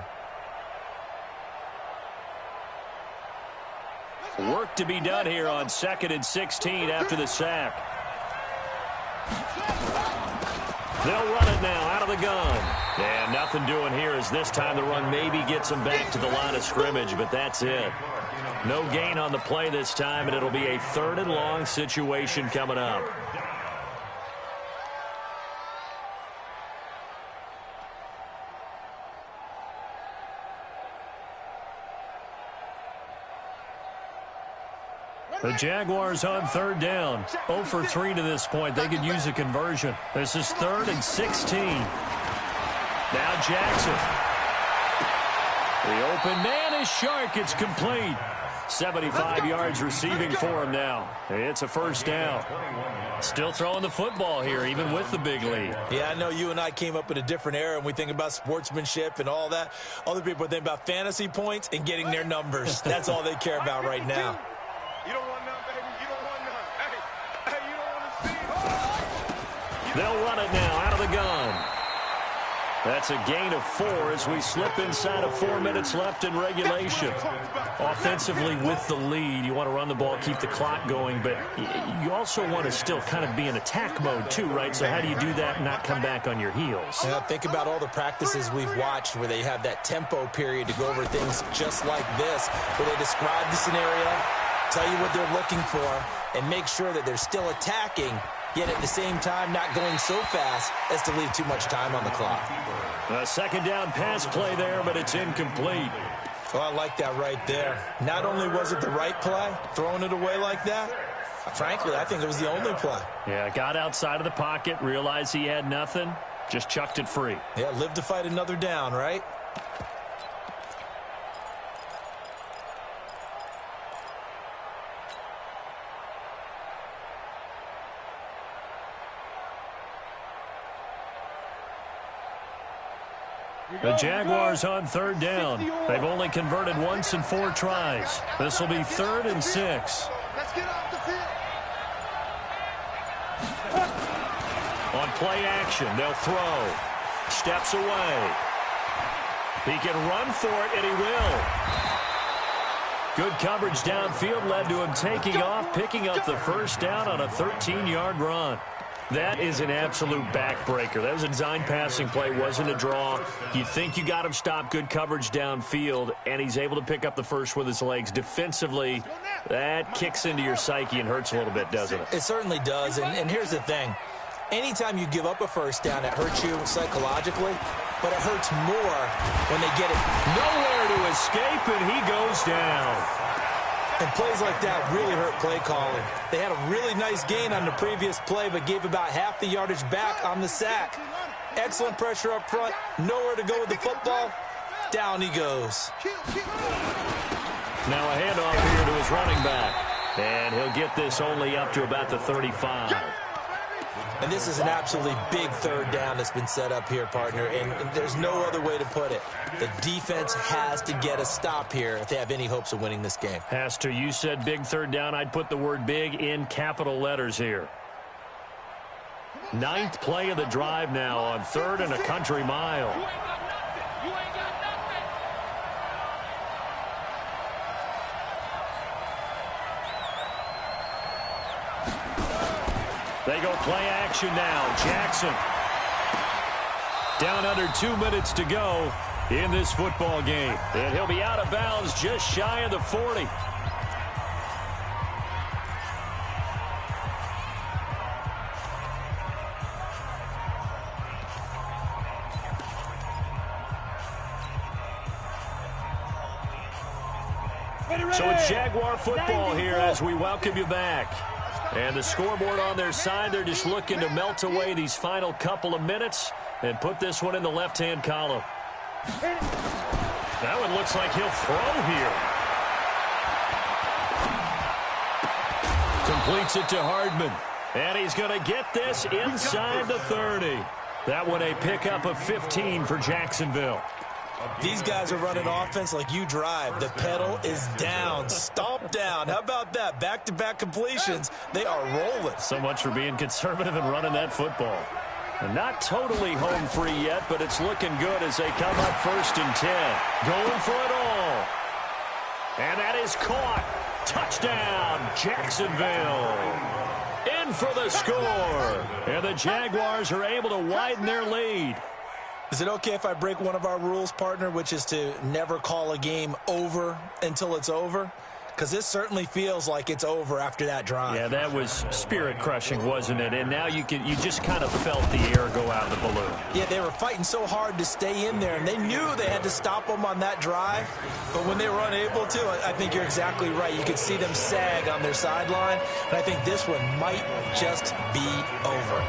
Work to be done here on 2nd and 16 after the sack. They'll run it now out of the gun. And nothing doing here as this time the run maybe gets them back to the line of scrimmage, but that's it. No gain on the play this time, and it'll be a 3rd and long situation coming up. The Jaguars on 3rd down. 0 for 3 to this point. They could use a conversion. This is 3rd and 16. Now Jackson. The open man is Shark. It's complete. 75 yards receiving for him now. It's a 1st down. Still throwing the football here, even with the big lead. Yeah, I know you and I came up in a different era, and we think about sportsmanship and all that. Other people think about fantasy points and getting their numbers. That's all they care about right now. You don't want none, baby. You don't want none. Hey, you don't want to see. They'll run it now out of the gun. That's a gain of 4 as we slip inside of 4 minutes left in regulation. Offensively with the lead, you want to run the ball, keep the clock going, but you also want to still kind of be in attack mode too, right? So how do you do that and not come back on your heels? Yeah, think about all the practices we've watched where they have that tempo period to go over things just like this, where they describe the scenario, tell you what they're looking for, and make sure that they're still attacking, yet at the same time not going so fast as to leave too much time on the clock. A 2nd down pass play there, but it's incomplete. Oh, I like that right there. Not only was it the right play, throwing it away like that, frankly, I think it was the only play. Yeah, got outside of the pocket, realized he had nothing, just chucked it free. Yeah, live to fight another down, right? The Jaguars on 3rd down. They've only converted once in 4 tries. This will be 3rd and 6. Let's get off the field. On play action, they'll throw. Steps away. He can run for it, and he will. Good coverage downfield led to him taking off, picking up the 1st down on a 13-yard run. That is an absolute backbreaker. That was a design passing play, wasn't a draw. You think you got him stopped, good coverage downfield, and he's able to pick up the 1st with his legs. Defensively, that kicks into your psyche and hurts a little bit, doesn't it? It certainly does, and here's the thing. Anytime you give up a 1st down, it hurts you psychologically, but it hurts more when they get it nowhere to escape, and he goes down. And plays like that really hurt play calling. They had a really nice gain on the previous play, but gave about half the yardage back on the sack. Excellent pressure up front. Nowhere to go with the football. Down he goes. Now a handoff here to his running back. And he'll get this only up to about the 35. And this is an absolutely big 3rd down that's been set up here, partner, and there's no other way to put it. The defense has to get a stop here if they have any hopes of winning this game. Has to. You said big 3rd down. I'd put the word big in capital letters here. 9th play of the drive now on 3rd and a country mile. They go play action now. Jackson. Down under 2 minutes to go in this football game. And he'll be out of bounds just shy of the 40. So it's Jaguar football here as we welcome you back. And the scoreboard on their side, they're just looking to melt away these final couple of minutes and put this one in the left-hand column. That one looks like he'll throw here. Completes it to Hardman. And he's going to get this inside the 30. That one a pickup of 15 for Jacksonville. These guys are running offense like you drive. The pedal is down, stomp down. How about that? Back-to-back completions. They are rolling. So much for being conservative and running that football. And not totally home free yet, but it's looking good as they come up 1st and 10. Going for it all. And that is caught. Touchdown, Jacksonville. In for the score. And the Jaguars are able to widen their lead. Is it okay if I break one of our rules, partner, which is to never call a game over until it's over? Because this certainly feels like it's over after that drive. Yeah, that was spirit-crushing, wasn't it? And now you just kind of felt the air go out of the balloon. Yeah, they were fighting so hard to stay in there, and they knew they had to stop them on that drive. But when they were unable to, I think you're exactly right. You could see them sag on their sideline, and I think this one might just be over.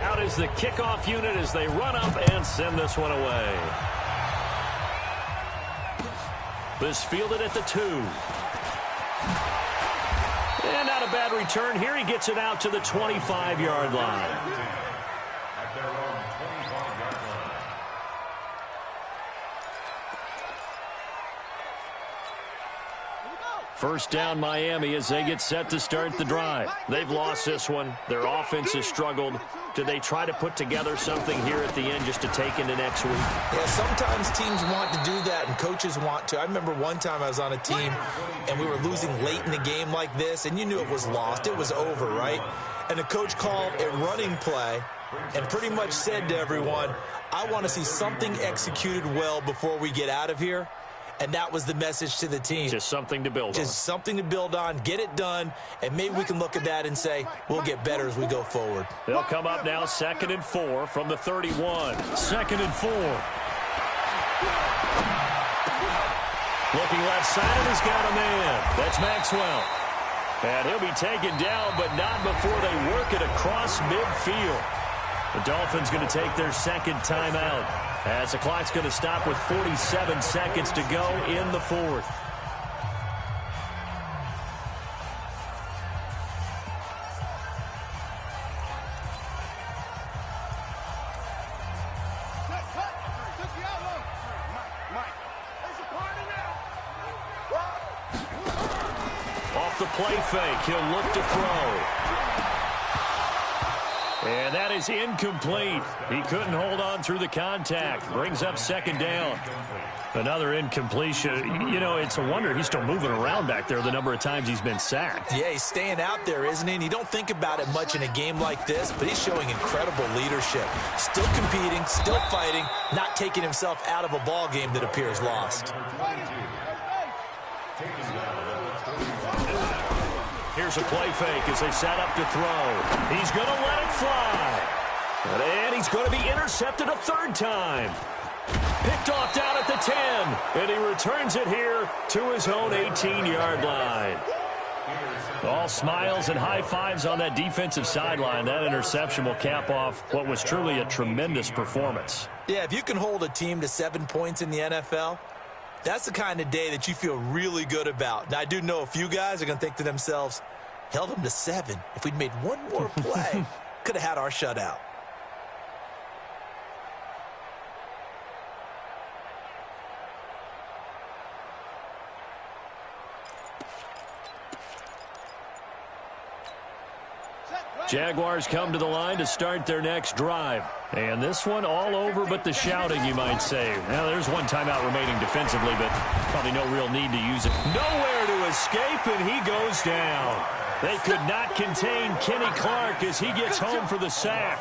Out is the kickoff unit as they run up and send this one away. This fielded at the 2. And not a bad return here. He gets it out to the 25-yard line. At their own 25-yard line. First down, Miami, as they get set to start the drive. They've lost this one. Their offense has struggled. Do they try to put together something here at the end just to take into next week? Yeah, sometimes teams want to do that, and coaches want to. I remember one time I was on a team, and we were losing late in a game like this, and you knew it was lost. It was over, right? And the coach called a running play and pretty much said to everyone, I want to see something executed well before we get out of here. And that was the message to the team. Just something to build on. Just something to build on, get it done, and maybe we can look at that and say, we'll get better as we go forward. They'll come up now 2nd and 4 from the 31. 2nd and 4. Looking left side, and he's got a man. That's Maxwell. And he'll be taken down, but not before they work it across midfield. The Dolphins going to take their 2nd timeout, as the clock's going to stop with 47 seconds to go in the 4th. Off the play fake, he'll look to throw. And that is incomplete. He couldn't hold on through the contact. Brings up 2nd down. Another incompletion. You know, it's a wonder he's still moving around back there the number of times he's been sacked. Yeah, he's staying out there, isn't he? And you don't think about it much in a game like this, but he's showing incredible leadership. Still competing, still fighting, not taking himself out of a ball game that appears lost. Here's a play fake as they set up to throw. He's going to let it fly. And he's going to be intercepted a 3rd time. Picked off down at the 10. And he returns it here to his own 18-yard line. All smiles and high fives on that defensive sideline. That interception will cap off what was truly a tremendous performance. Yeah, if you can hold a team to 7 points in the NFL, that's the kind of day that you feel really good about. Now, I do know a few guys are going to think to themselves, held them to 7. If we'd made one more play, could have had our shutout. Jaguars come to the line to start their next drive. And this one all over but the shouting, you might say. Now, there's one timeout remaining defensively, but probably no real need to use it. Nowhere to escape, and he goes down. They could not contain Kenny Clark as he gets home for the sack.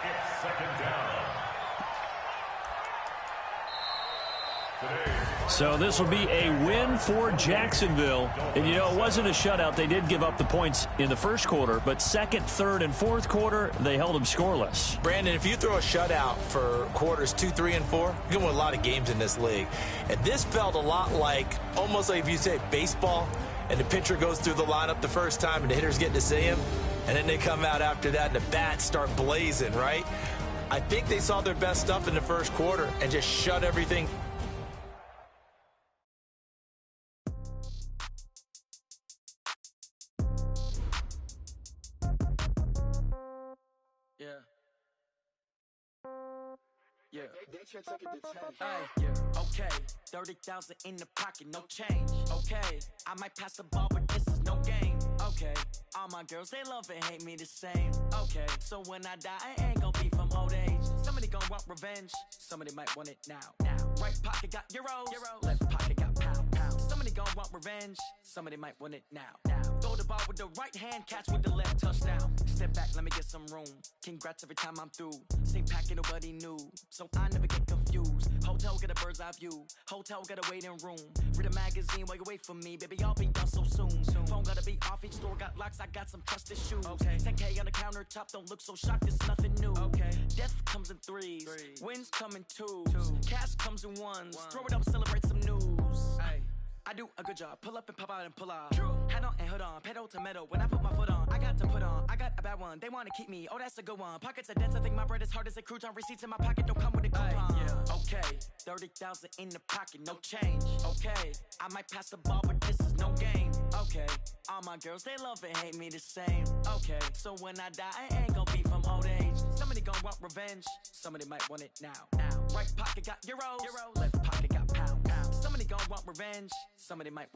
It's 2nd down. So this will be a win for Jacksonville. And, you know, it wasn't a shutout. They did give up the points in the 1st quarter, but 2nd, 3rd, and 4th quarter, they held them scoreless. Brandon, if you throw a shutout for quarters 2, 3, and 4, you're going to win a lot of games in this league. And this felt a lot like, almost like if you say baseball, and the pitcher goes through the lineup the first time, and the hitters get to see him, and then they come out after that, and the bats start blazing, right? I think they saw their best stuff in the 1st quarter and just shut everything. Yeah. Hey, okay. 30,000 in the pocket, no change. Okay. I might pass the ball, but this is no game. Okay. All my girls, they love and hate me the same. Okay. So when I die, I ain't gonna be from old age. Somebody gon' want revenge. Somebody might want it now. Right pocket got euros. Left pocket got pound. Somebody gon' want revenge. Somebody might want it now. Throw the ball with the right hand, catch with the left, touchdown. Step back, let me get some room. Congrats every time I'm through. Same packet, nobody knew, so I never get confused. Hotel get a bird's eye view. Hotel get a waiting room. Read a magazine while you wait for me, baby. I'll be done so soon. Phone gotta be off. Each store got locks. I got some trusted shoes. 10K on the countertop. Don't look so shocked. It's nothing new. Death comes in threes. Wins come in twos. Cash comes in ones. Throw it up, celebrate some news. I do a good job. Pull up and pop out and pull off. Hat on and hood on. Pedal to metal. When I put my foot on, I got to put on. I got a bad one. They want to keep me. Oh, that's a good one. Pockets are dense. I think my bread is hard as a crouton. Receipts in my pocket don't come with a coupon. Okay. 30,000 in the pocket. No change. Okay. I might pass the ball, but this is no game. Okay. All my girls, they love and hate me the same. Okay. So when I die, I ain't gonna be from old age. Somebody gon' want revenge. Somebody might want it now. Right pocket got euros. Left pocket got pound. Somebody gon' want revenge. Somebody might